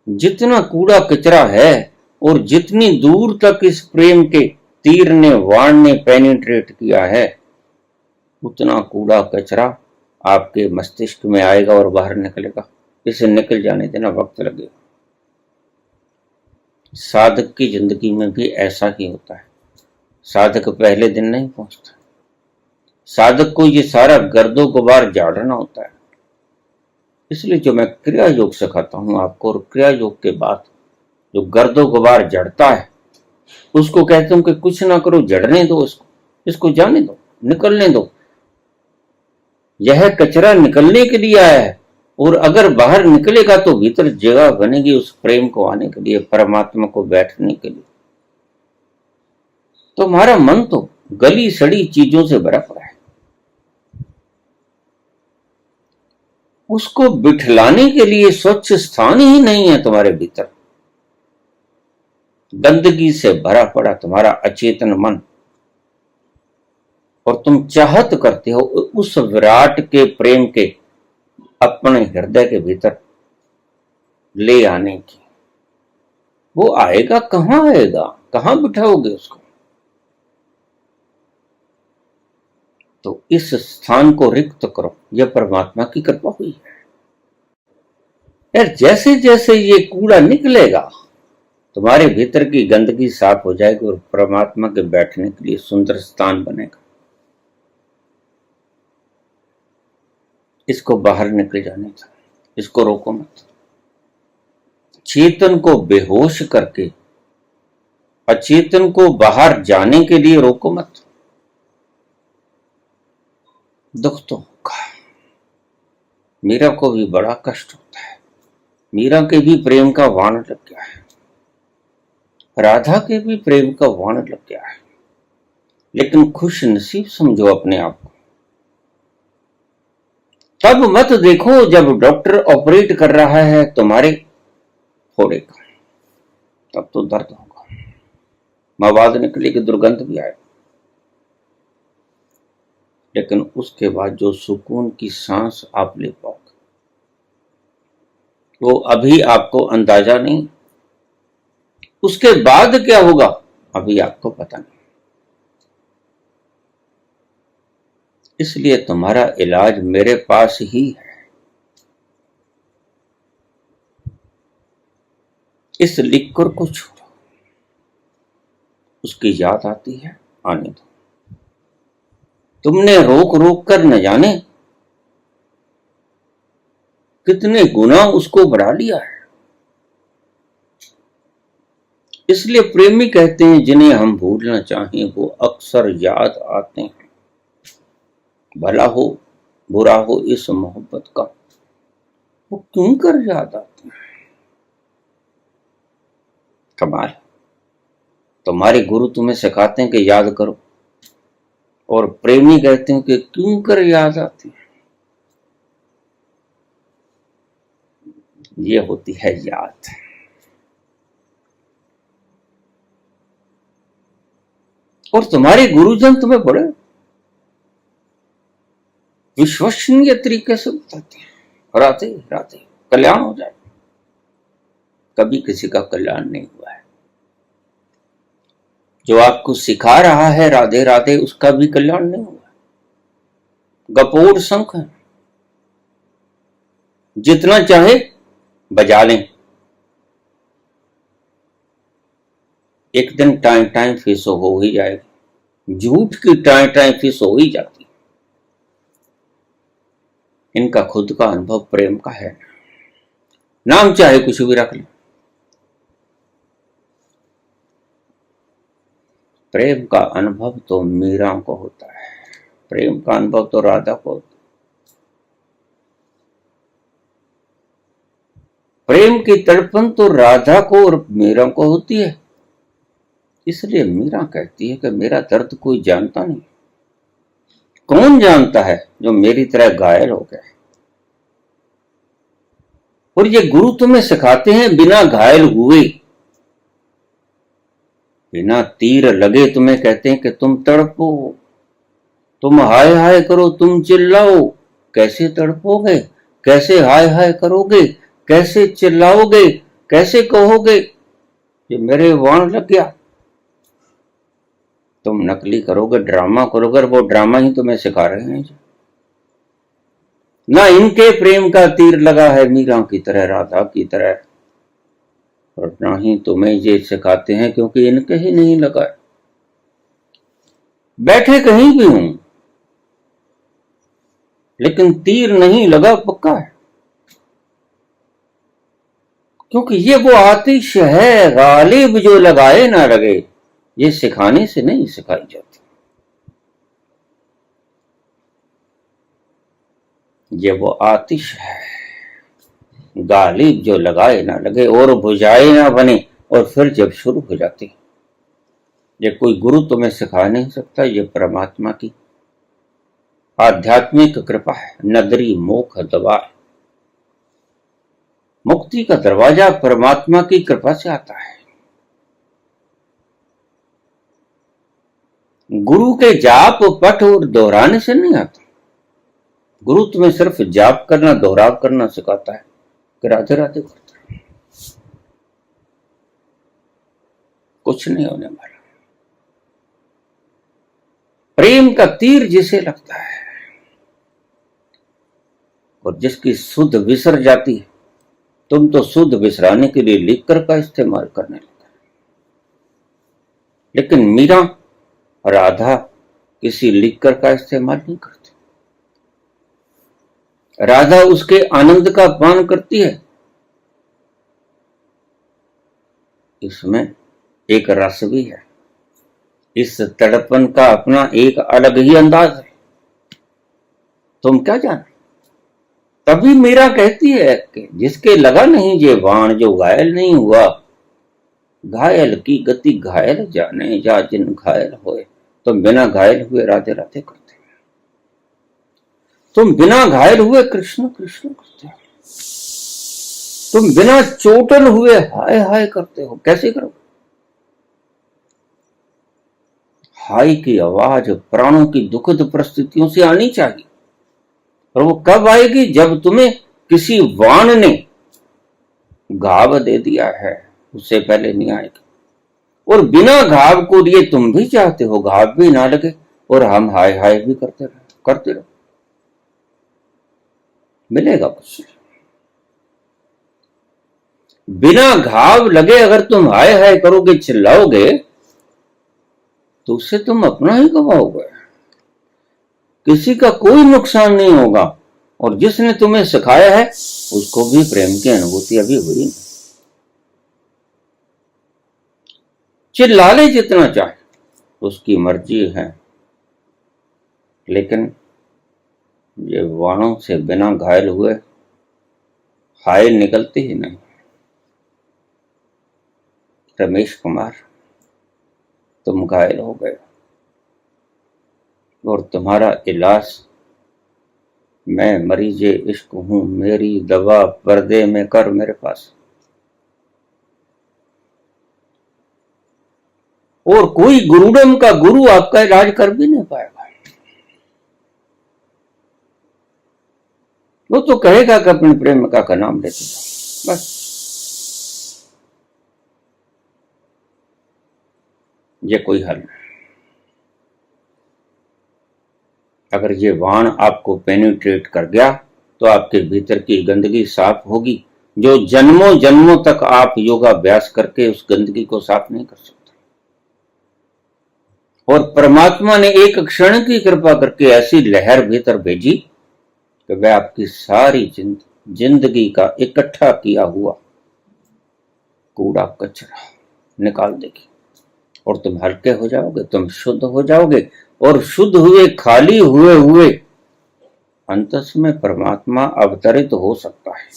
A: जितना कूड़ा कचरा है और जितनी दूर तक इस प्रेम के तीर ने वाण ने पेनिट्रेट किया है, उतना कूड़ा कचरा आपके मस्तिष्क में आएगा और बाहर निकलेगा। इसे निकल जाने देना वक्त लगेगा। साधक की जिंदगी में भी ऐसा ही होता है। साधक पहले दिन नहीं पहुंचता। साधक को ये सारा गर्दो गुबार झाड़ना होता है। इसलिए जो मैं क्रिया योग सिखाता हूं आपको, और क्रिया योग के बाद जो गर्दो गुबार जड़ता है उसको कहते हूं कि कुछ ना करो, जड़ने दो, इसको जाने दो, निकलने दो। यह कचरा निकलने के लिए आया है और अगर बाहर निकलेगा तो भीतर जगह बनेगी उस प्रेम को आने के लिए, परमात्मा को बैठने के लिए। तो हमारा मन तो गली सड़ी चीजों से भरा पड़ा है। उसको बिठलाने के लिए स्वच्छ स्थान ही नहीं है तुम्हारे भीतर। गंदगी से भरा पड़ा तुम्हारा अचेतन मन, और तुम चाहत करते हो उस विराट के प्रेम के अपने हृदय के भीतर ले आने की। वो आएगा, कहां आएगा, कहां बिठाओगे उसको? तो इस स्थान को रिक्त करो। यह परमात्मा की कृपा हुई है यार। जैसे जैसे ये कूड़ा निकलेगा तुम्हारे भीतर की गंदगी साफ हो जाएगी और परमात्मा के बैठने के लिए सुंदर स्थान बनेगा। इसको बाहर निकल जाने दो, इसको रोको मत। चेतन को बेहोश करके अचेतन को बाहर जाने के लिए रोको मत। दुख तो होगा। मीरा को भी बड़ा कष्ट होता है। मीरा के भी प्रेम का वाण लग गया है, राधा के भी प्रेम का वाण लग गया है। लेकिन खुश नसीब समझो अपने आप को। तब मत देखो जब डॉक्टर ऑपरेट कर रहा है तुम्हारे फोड़े का, तब तो दर्द होगा, मवाद निकलेगी, दुर्गंध भी आएगी। लेकिन उसके बाद जो सुकून की सांस आप ले पाओगे वो अभी आपको अंदाजा नहीं। उसके बाद क्या होगा अभी आपको पता नहीं। इसलिए तुम्हारा इलाज मेरे पास ही है। इस लिक्कर को छोड़ो। उसकी याद आती है, आने दो। तुमने रोक रोक कर न जाने कितने गुना उसको बढ़ा लिया है। इसलिए प्रेमी कहते हैं जिन्हें हम भूलना चाहें वो अक्सर याद आते हैं। भला हो बुरा हो इस मोहब्बत का वो क्यों कर याद आते हैं। कमाल। तुम्हारे गुरु तुम्हें सिखाते हैं कि याद करो, और प्रेमी कहते हैं कि क्यों कर याद आते हैं। ये होती है याद। और तुम्हारे गुरुजन तुम्हें बड़े विश्वसनीय तरीके से बताते हैं, राधे राधे कल्याण हो जाए। कभी किसी का कल्याण नहीं हुआ है। जो आपको सिखा रहा है राधे राधे उसका भी कल्याण नहीं हुआ। गपोड़ शंख है, जितना चाहे बजा लें, एक दिन टाइम टाइम फीस हो ही जाएगी। झूठ की टाइम टाइम फीस हो ही जाती। इनका खुद का अनुभव प्रेम का है। नाम चाहे कुछ भी रख लें, प्रेम का अनुभव तो मीरा को होता है, प्रेम का अनुभव तो राधा को होता है। प्रेम की तड़पन तो राधा को और मीरा को होती है, इसलिए मीरा कहती है कि मेरा दर्द कोई जानता नहीं। कौन जानता है जो मेरी तरह घायल हो गए। और ये गुरु तुम्हें सिखाते हैं बिना घायल हुए, बिना तीर लगे तुम्हें कहते हैं कि तुम तड़पो, तुम हाय हाय करो, तुम चिल्लाओ। कैसे तड़पोगे, कैसे हाय हाय करोगे, कैसे चिल्लाओगे, कैसे कहोगे कि मेरे वाण लग गया। तुम नकली करोगे, ड्रामा करोगे, वो ड्रामा ही तुम्हें सिखा रहे हैं। ना इनके प्रेम का तीर लगा है मीरा की तरह, राधा की तरह, और ना ही तुम्हें ये सिखाते हैं क्योंकि इनके ही नहीं लगा है। बैठे कहीं भी हूं लेकिन तीर नहीं लगा पक्का है, क्योंकि ये वो आतिश है गालिब जो लगाए ना लगे। ये सिखाने से नहीं सिखाई जाती, ये वो आतिश है गालिब जो लगाए ना लगे और बुझाए ना बने। और फिर जब शुरू हो जाती, ये कोई गुरु तुम्हें सिखा नहीं सकता, ये परमात्मा की आध्यात्मिक कृपा है। नदरी मोख दबार, मुक्ति का दरवाजा परमात्मा की कृपा से आता है। गुरु के जाप पठ और दोहराने से नहीं आता। गुरु तुम्हें सिर्फ जाप करना, दोहराव करना सिखाता है कि राधे राधे करता है, कुछ नहीं होने वाला। प्रेम का तीर जिसे लगता है और जिसकी सुध विसर जाती है, तुम तो सुध विसराने के लिए लिखकर का इस्तेमाल करने लगा। लेकिन मीरा राधा किसी लिखकर का इस्तेमाल नहीं करती। राधा उसके आनंद का पान करती है। इसमें एक रस भी है, इस तड़पन का अपना एक अलग ही अंदाज है। तुम क्या जानो। तभी मीरा कहती है कि जिसके लगा नहीं ये वाण, जो घायल नहीं हुआ, घायल की गति घायल जाने, जा जिन घायल होए। तुम बिना घायल हुए राधे राधे करते हो, तुम बिना घायल हुए कृष्ण कृष्ण करते हो, तुम बिना चोटन हुए हाय हाय करते हो। कैसे करो। हाय की आवाज प्राणों की दुखद परिस्थितियों से आनी चाहिए, और वो कब आएगी, जब तुम्हें किसी वाण ने घाव दे दिया है, उससे पहले नहीं आएगी। और बिना घाव को लिए तुम भी चाहते हो घाव भी ना लगे और हम हाय हाय भी करते रहो। मिलेगा कुछ। बिना घाव लगे अगर तुम हाय हाय करोगे, चिल्लाओगे, तो उससे तुम अपना ही गवाओगे, किसी का कोई नुकसान नहीं होगा। और जिसने तुम्हें सिखाया है उसको भी प्रेम की अनुभूति अभी हुई नहीं। चिल्ला ले जितना चाहे, उसकी मर्जी है, लेकिन ये वाणों से बिना घायल हुए हाय निकलते ही नहीं। रमेश कुमार, तुम घायल हो गए और तुम्हारा इलाज मैं मरीजे इश्क हूं, मेरी दवा पर्दे में कर मेरे पास। और कोई गुरुडम का गुरु आपका इलाज कर भी नहीं पाएगा। वो तो कहेगा कि अपने प्रेमिका का नाम लेते जाओ, बस। ये कोई हल नहीं। अगर ये वाण आपको पेनिट्रेट कर गया तो आपके भीतर की गंदगी साफ होगी, जो जन्मों जन्मों तक आप योगाभ्यास करके उस गंदगी को साफ नहीं कर सकते। और परमात्मा ने एक क्षण की कृपा करके ऐसी लहर भीतर भेजी कि वह आपकी सारी जिंदगी का इकट्ठा किया हुआ कूड़ा कचरा निकाल देगी और तुम हल्के हो जाओगे, तुम शुद्ध हो जाओगे। और शुद्ध हुए, खाली हुए हुए अंतस में परमात्मा अवतरित हो सकता है।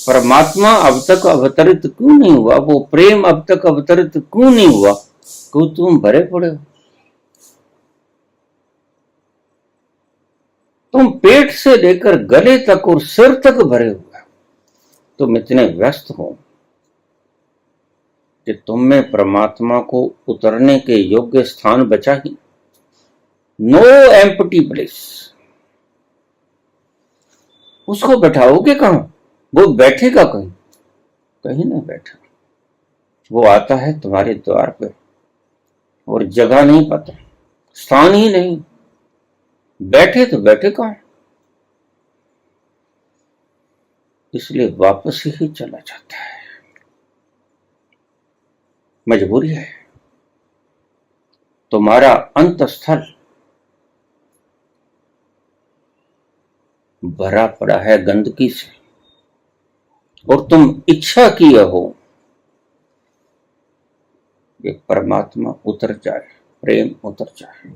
A: परमात्मा अब तक अवतरित क्यों नहीं हुआ, वो प्रेम अब तक अवतरित क्यों नहीं हुआ, क्यों तुम भरे पड़े हो? तुम पेट से लेकर गले तक और सिर तक भरे हुए हो। तुम इतने व्यस्त हो कि तुम में परमात्मा को उतरने के योग्य स्थान बचा ही। No empty place. उसको बैठाओगे कहां? वो बैठेगा कहीं? कहीं नहीं बैठा। वो आता है तुम्हारे द्वार पे और जगह नहीं पाता, स्थान ही नहीं। बैठे तो बैठे कहां? इसलिए वापस ही चला जाता है। मजबूरी है। तुम्हारा अंत स्थल भरा पड़ा है गंदगी से और तुम इच्छा किए हो कि परमात्मा उतर जाए, प्रेम उतर जाए,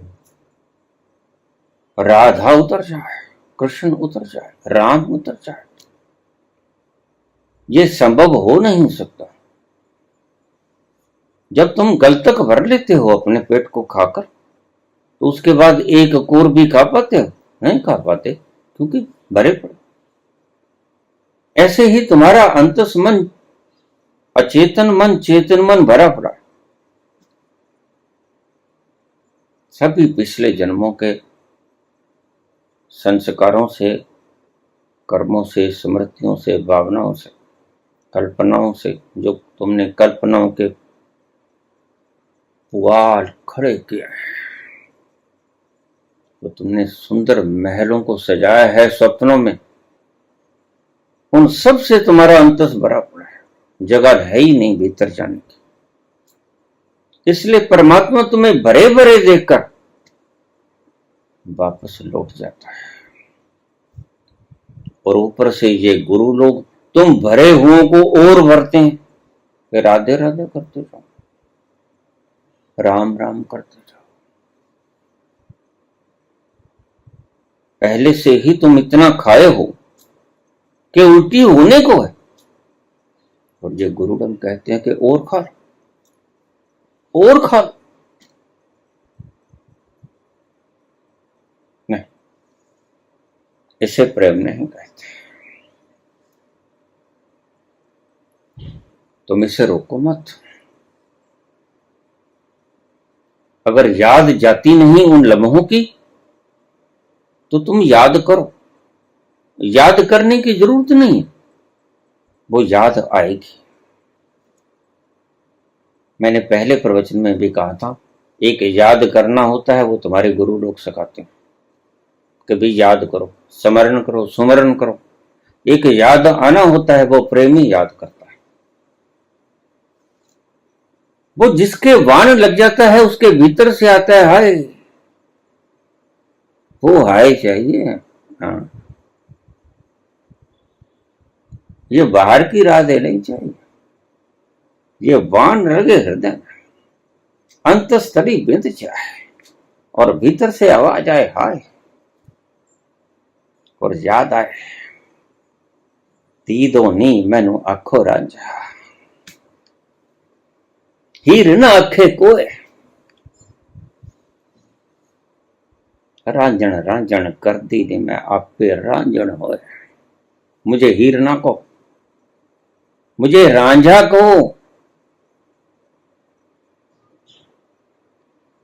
A: राधा उतर जाए, कृष्ण उतर जाए, राम उतर जाए। ये संभव हो नहीं सकता। जब तुम गल तक भर लेते हो अपने पेट को खाकर, तो उसके बाद एक कोर भी खा पाते हो? नहीं खा पाते, क्योंकि भरे पड़े। ऐसे ही तुम्हारा अंतस मन, अचेतन मन, चेतन मन भरा पड़ा। सभी पिछले जन्मों के संस्कारों से, कर्मों से, स्मृतियों से, भावनाओं से, कल्पनाओं से, जो तुमने कल्पनाओं के पुआल खड़े किए हैं, तो तुमने सुंदर महलों को सजाया है स्वप्नों में, उन सब से तुम्हारा अंतस भरा पड़ा है। जगह है ही नहीं भीतर जाने की। इसलिए परमात्मा तुम्हें भरे भरे देखकर वापस लौट जाता है। और ऊपर से ये गुरु लोग तुम भरे हुओं को और भरते हैं। फिर राधे राधे करते जाओ, राम राम करते जाओ। पहले से ही तुम इतना खाए हो कि उल्टी होने को है। और ये गुरुडम कहते हैं कि और खा, और खा। नहीं, इसे प्रेम नहीं कहते। तुम इसे रोको मत। अगर याद जाती नहीं उन लम्हों की, तो तुम याद करो। याद करने की जरूरत नहीं, वो याद आएगी। मैंने पहले प्रवचन में भी कहा था, एक याद करना होता है, वो तुम्हारे गुरु लोग सिखाते हैं। कभी याद करो, स्मरण करो, सुमरण करो। एक याद आना होता है, वो प्रेमी याद करता है। वो जिसके वाण लग जाता है, उसके भीतर से आता है हाय। वो हाय चाहिए। हाँ, ये बाहर की राधे नहीं चाहिए। ये वाण लगे हृदय में, अंतस्थली बिंद जाए और भीतर से आवाज आए हाय, और याद आए तीदो नी मैनू आखो रांझा, हीर न आखे कोय, रांझण रांझण कर दी ने मैं आपे रांझण होए। मुझे हीर ना को, मुझे रांझा को।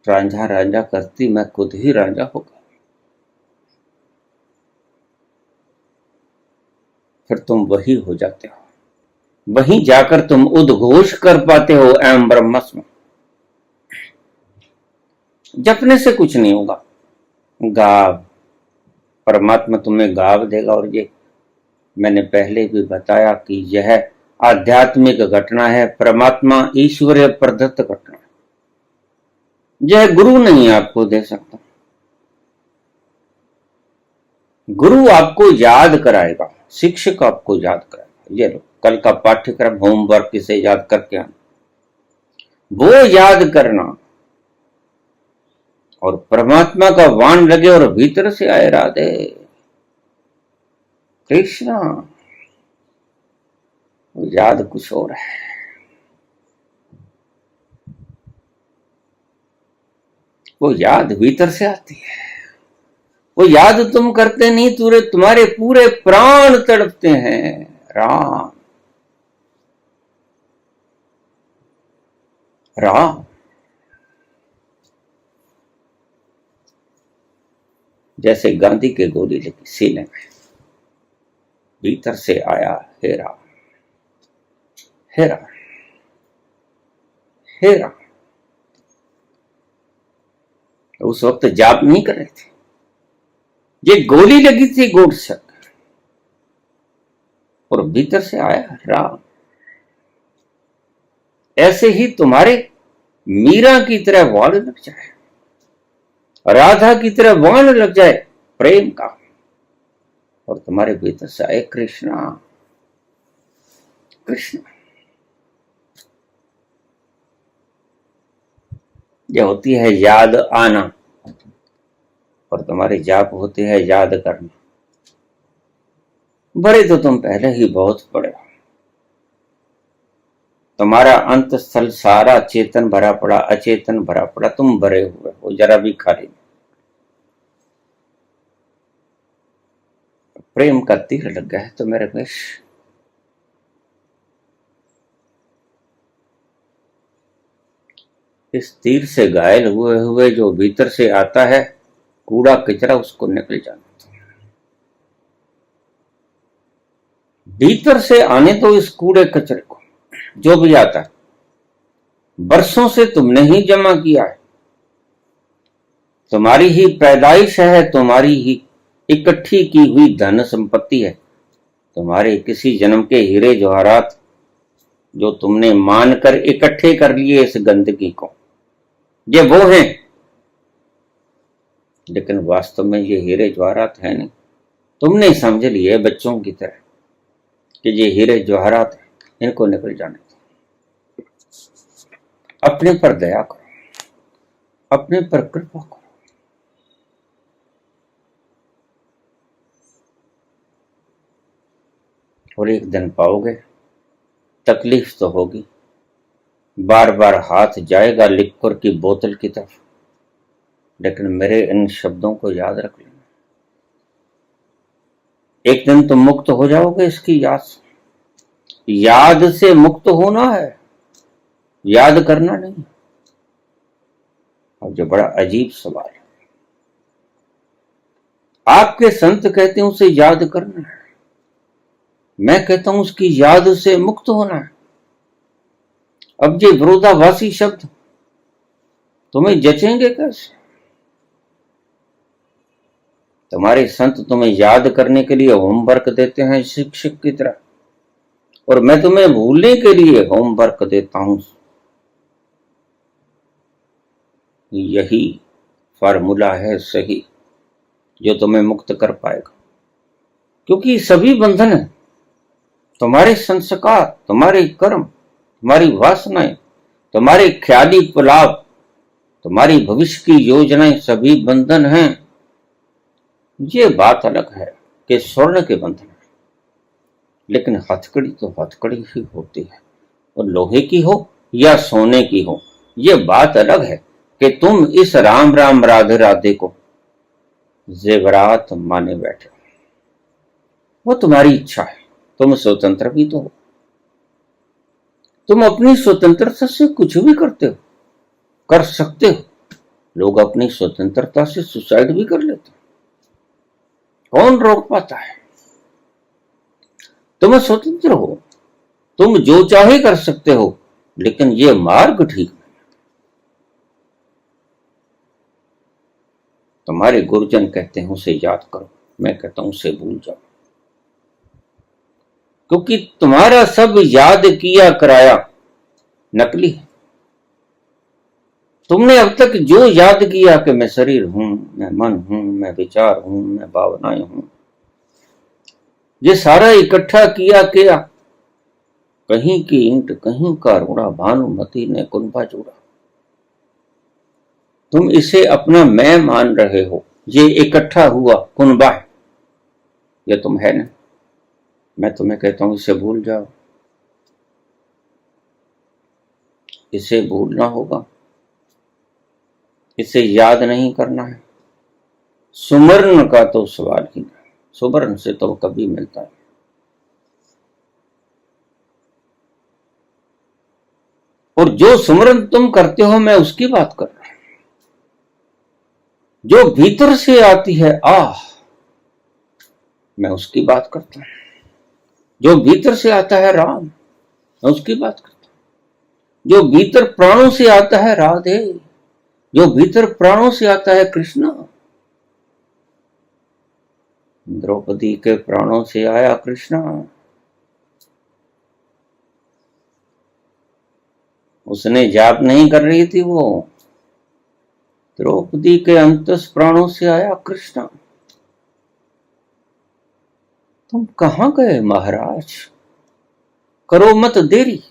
A: रांझा रांझा करती मैं खुद ही रांझा होगा। फिर तुम वही हो जाते हो, वहीं जाकर तुम उद्घोष कर पाते हो एवं ब्रह्मस्म। जपने से कुछ नहीं होगा। गाव, परमात्मा तुम्हें गाव देगा। और ये मैंने पहले भी बताया कि यह आध्यात्मिक घटना है, परमात्मा ईश्वरीय प्रदत्त घटना है। यह गुरु नहीं आपको दे सकता। गुरु आपको याद कराएगा, शिक्षक आपको याद कराएगा। ये लो कल का पाठ्यक्रम होमवर्क इसे याद करके आना, वो याद करना। और परमात्मा का वाण लगे और भीतर से आए राधे कृष्णा, याद कुछ और है। वो याद भीतर से आती है। वो याद तुम करते नहीं, तुम्हारे पूरे प्राण तड़पते हैं। राम राम। जैसे गांधी के गोली लगी सीने में, भीतर से आया हे राम, हे राम, हे राम। उस वक्त जाप नहीं कर रहे थे, ये गोली लगी थी गोड से, और भीतर से आया राम। ऐसे ही तुम्हारे मीरा की तरह वाण लग जाए, राधा की तरह वाण लग जाए प्रेम का, और तुम्हारे भीतर से आए कृष्णा, कृष्ण। ये होती है याद आना, और तुम्हारी जाप होती है याद करना। बड़े तो तुम पहले ही बहुत बड़े हो, तुम्हारा अंत स्थल सारा चेतन भरा पड़ा, अचेतन भरा पड़ा, तुम भरे हुए हो, जरा भी खाली। प्रेम का तीर लग गया है तो मेरे पेश, इस तीर से घायल हुए हुए जो भीतर से आता है कूड़ा कचरा, उसको निकल जाना। भीतर से आने दो इस कूड़े कचरे को, जो भी आता है बरसों से तुमने ही जमा किया है, तुम्हारी ही पैदाइश है, तुम्हारी ही इकट्ठी की हुई धन संपत्ति है, तुम्हारे किसी जन्म के हीरे जवाहरात जो तुमने मानकर इकट्ठे कर लिए इस गंदगी को, ये वो हैं। लेकिन वास्तव में ये हीरे जवाहरात है नहीं, तुमने समझ लिए बच्चों की तरह कि ये हीरे जवाहरात हैं, इनको निकल जाने दो। अपने पर दया करो, अपने पर कृपा करो। और एक दिन पाओगे, तकलीफ तो होगी, बार बार हाथ जाएगा लिक्वर की बोतल की तरफ, लेकिन मेरे इन शब्दों को याद रख लेना। एक दिन तुम मुक्त हो जाओगे इसकी याद से। याद से मुक्त होना है, याद करना नहीं। अब जो बड़ा अजीब सवाल है, आपके संत कहते हैं उसे याद करना है, मैं कहता हूं उसकी याद से मुक्त होना है। अब ये विरोधाभासी शब्द तुम्हें जचेंगे कैसे? तुम्हारे संत तुम्हें याद करने के लिए होमवर्क देते हैं शिक्षक की तरह, और मैं तुम्हें भूलने के लिए होमवर्क देता हूं। यही फार्मूला है सही जो तुम्हें मुक्त कर पाएगा, क्योंकि सभी बंधन है, तुम्हारे संस्कार, तुम्हारे कर्म, तुम्हारी वासनाएं, तुम्हारे ख्याली पुलाव, तुम्हारी भविष्य की योजनाएं, सभी बंधन हैं। ये बात अलग है कि स्वर्ण के बंधन है, लेकिन हथकड़ी तो हथकड़ी ही होती है, और लोहे की हो या सोने की हो, ये बात अलग है कि तुम इस राम राम राधे राधे को जेवरात माने बैठे हो। वो तुम्हारी इच्छा है, तुम स्वतंत्र भी तो हो, तुम अपनी स्वतंत्रता से कुछ भी करते हो, कर सकते हो। लोग अपनी स्वतंत्रता से सुसाइड भी कर लेते हैं, कौन रोक पाता है? तुम स्वतंत्र हो, तुम जो चाहे कर सकते हो, लेकिन ये मार्ग ठीक नहीं। तुम्हारे गुरुजन कहते हैं उसे याद करो, मैं कहता हूं उसे भूल जाओ, क्योंकि तुम्हारा सब याद किया कराया नकली है। तुमने अब तक जो याद किया कि मैं शरीर हूं, मैं मन हूं, मैं विचार हूं, मैं भावनाएं हूं, ये सारा इकट्ठा किया क्या? कहीं की ईंट कहीं का रोड़ा, भानुमति ने कुनबा जोड़ा। तुम इसे अपना मैं मान रहे हो, ये इकट्ठा हुआ कुनबा है, ये तुम है ना। मैं तुम्हें कहता हूं इसे भूल जाओ, इसे भूलना होगा। इसे याद नहीं करना है। सुमरण का तो सवाल ही नहीं, सुमरण से तो कभी मिलता है। और जो सुमरण तुम करते हो मैं उसकी बात कर रहा हूं, जो भीतर से आती है आह, मैं उसकी बात करता हूं। जो भीतर से आता है राम, मैं उसकी बात करता हूं। जो भीतर प्राणों से आता है राधे, जो भीतर प्राणों से आता है कृष्णा। द्रौपदी के प्राणों से आया कृष्णा। उसने जाप नहीं कर रही थी, वो द्रौपदी के अंतस प्राणों से आया कृष्णा। तुम कहां गए महाराज, करो मत देरी।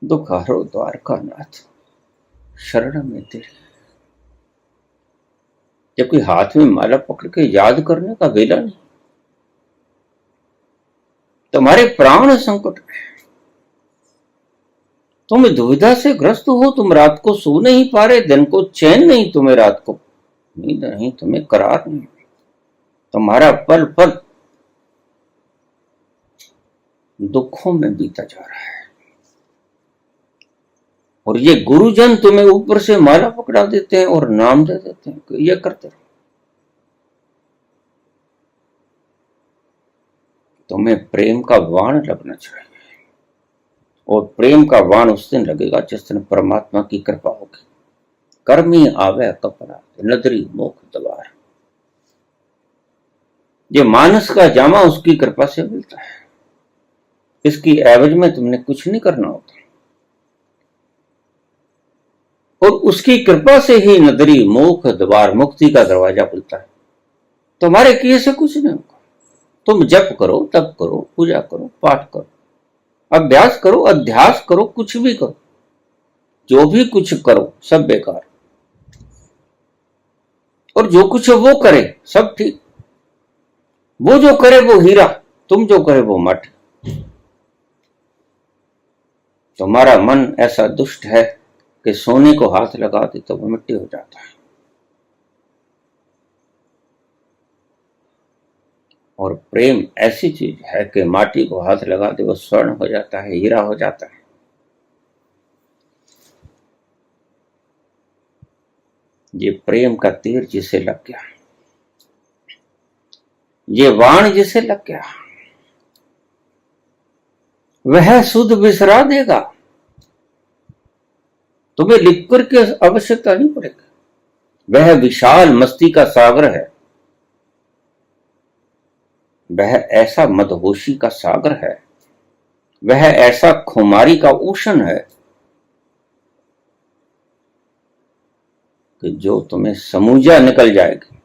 A: दुखारो द्वारका नाथ, शरण में तेरी। जब कोई हाथ में माला पकड़ के याद करने का वेला नहीं, तुम्हारे प्राण संकट में, तुम दुविधा से ग्रस्त हो, तुम रात को सो नहीं पा रहे, दिन को चैन नहीं तुम्हें, रात को नींद नहीं तुम्हें, करार नहीं, तुम्हारा पल पल दुखों में बीता जा रहा है। और ये गुरुजन तुम्हें ऊपर से माला पकड़ा देते हैं और नाम दे देते हैं कि ये करते रहो। तुम्हें प्रेम का बाण लगना चाहिए, और प्रेम का बाण उस दिन लगेगा जिस दिन परमात्मा की कृपा होगी। कर्मी आवे कपड़ा नदरी मोख द्वार। ये मानस का जामा उसकी कृपा से मिलता है, इसकी एवज में तुमने कुछ नहीं करना होता, और उसकी कृपा से ही नदरी मोख द्वार, मुक्ति का दरवाजा खुलता है। तुम्हारे किए से कुछ नहीं होगा। तुम जप करो, तप करो, पूजा करो, पाठ करो, अभ्यास करो, अध्यास करो, कुछ भी करो, जो भी कुछ करो सब बेकार, और जो कुछ वो करे सब ठीक। वो जो करे वो हीरा, तुम जो करे वो मठ। तुम्हारा मन ऐसा दुष्ट है कि सोने को हाथ लगा दे तो वो मिट्टी हो जाता है, और प्रेम ऐसी चीज है कि माटी को हाथ लगा दे वो स्वर्ण हो जाता है, हीरा हो जाता है। ये प्रेम का तीर जिसे लग गया, ये बाण जिसे लग गया, वह सुध बिसरा देगा। तुम्हें लिख कर के आवश्यकता नहीं पड़ेगी। वह विशाल मस्ती का सागर है, वह ऐसा मदहोशी का सागर है, वह ऐसा खुमारी का ओशन है कि जो तुम्हें समूजा निकल जाएगी।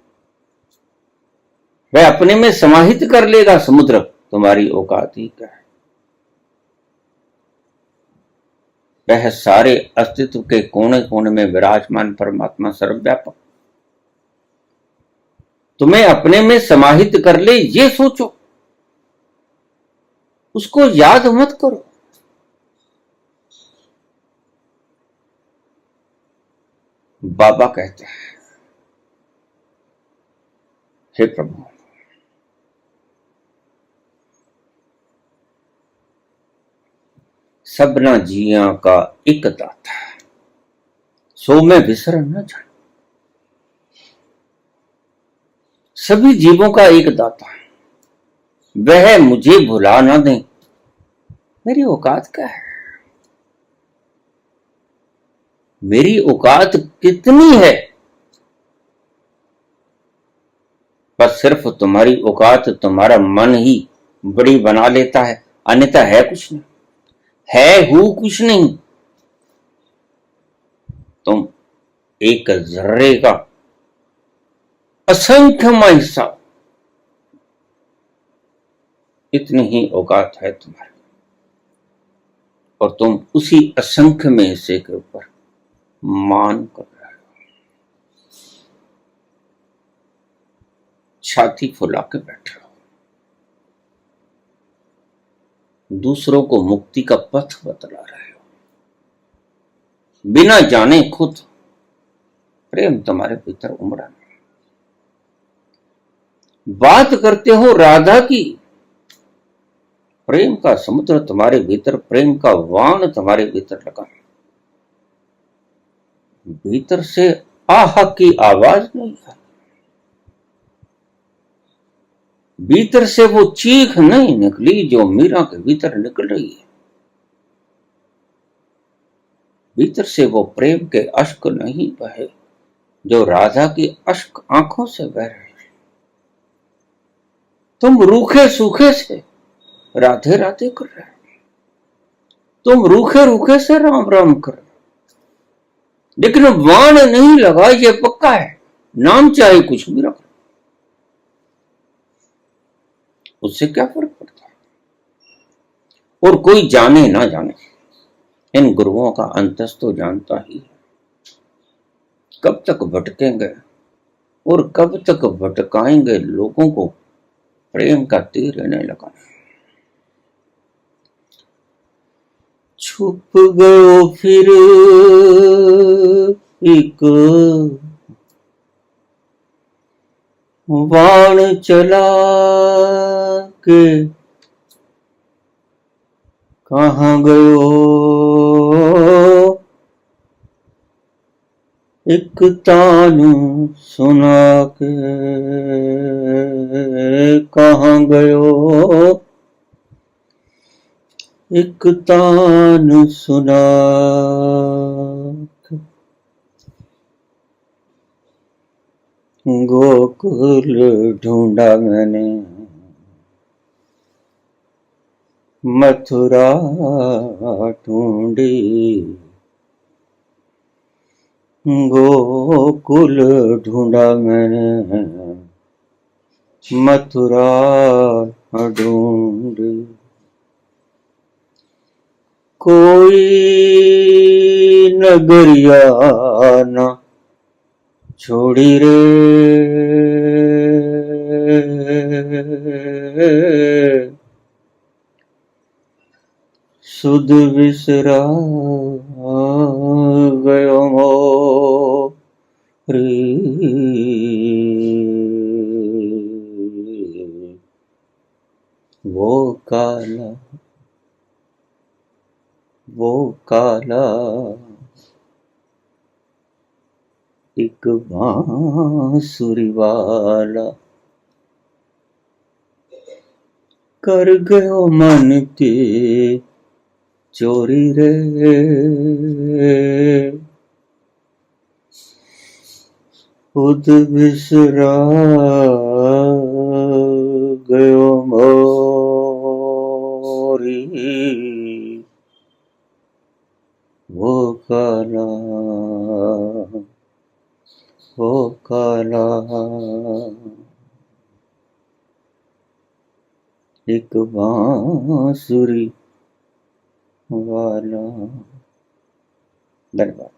A: वह अपने में समाहित कर लेगा समुद्र, तुम्हारी औकात ही क्या है। वह सारे अस्तित्व के कोने कोने में विराजमान परमात्मा सर्वव्यापक तुम्हें अपने में समाहित कर ले, ये सोचो, उसको याद मत करो। बाबा कहते हैं, हे प्रभु, सबना जिया का एक दाता, सो में बिसर न जाए। सभी जीवों का एक दाता, वह मुझे भुला ना दे। मेरी औकात क्या है, मेरी औकात कितनी है? बस सिर्फ तुम्हारी औकात तुम्हारा मन ही बड़ी बना लेता है, अन्यथा है कुछ नहीं, है हूं कुछ नहीं। तुम एक जर्रे का असंख्यमय हिस्सा, इतनी ही औकात है तुम्हारी, और तुम उसी असंख्य में हिस्से के ऊपर मान कर रहे हो, छाती फुला के बैठे हो, दूसरों को मुक्ति का पथ बतला रहे हो। बिना जाने खुद प्रेम तुम्हारे भीतर उमड़ा। बात करते हो राधा की, प्रेम का समुद्र तुम्हारे भीतर, प्रेम का वाण तुम्हारे भीतर लगा। भीतर से आह की आवाज नहीं आई, भीतर से वो चीख नहीं निकली जो मीरा के भीतर निकल रही है। भीतर से वो प्रेम के अश्क नहीं बहे जो राधा की अश्क आंखों से बह रहे। तुम रूखे सूखे से राधे राधे कर रहे, तुम रूखे रूखे से राम राम कर रहे, लेकिन वाण नहीं लगा, ये पक्का है। नाम चाहे कुछ भी रखो, उससे क्या फर्क पड़ता है। और कोई जाने ना जाने, इन गुरुओं का अंतस तो जानता ही है। कब तक भटकेंगे और कब तक भटकाएंगे लोगों को प्रेम का तीर इन्हें लगा। छुप गयो फिर एक बाण चला के, कहाँ गयो एक तान सुना के, कहाँ गयो एक तान सुना के। गोकुल ढूंढा मैंने, मथुरा ढूंढी, गोकुल ढूंढा मैंने, मथुरा ढूंढी। कोई नगरिया ना छोड़ी रे, सुध बिसरा गयो मोरी। वो काला एक बांसुरी वाला, कर गयो मन के चोरी रे, खुद बिसरा गयो मोरी। वो काला एक बांसुरी वाला। धन्यवाद।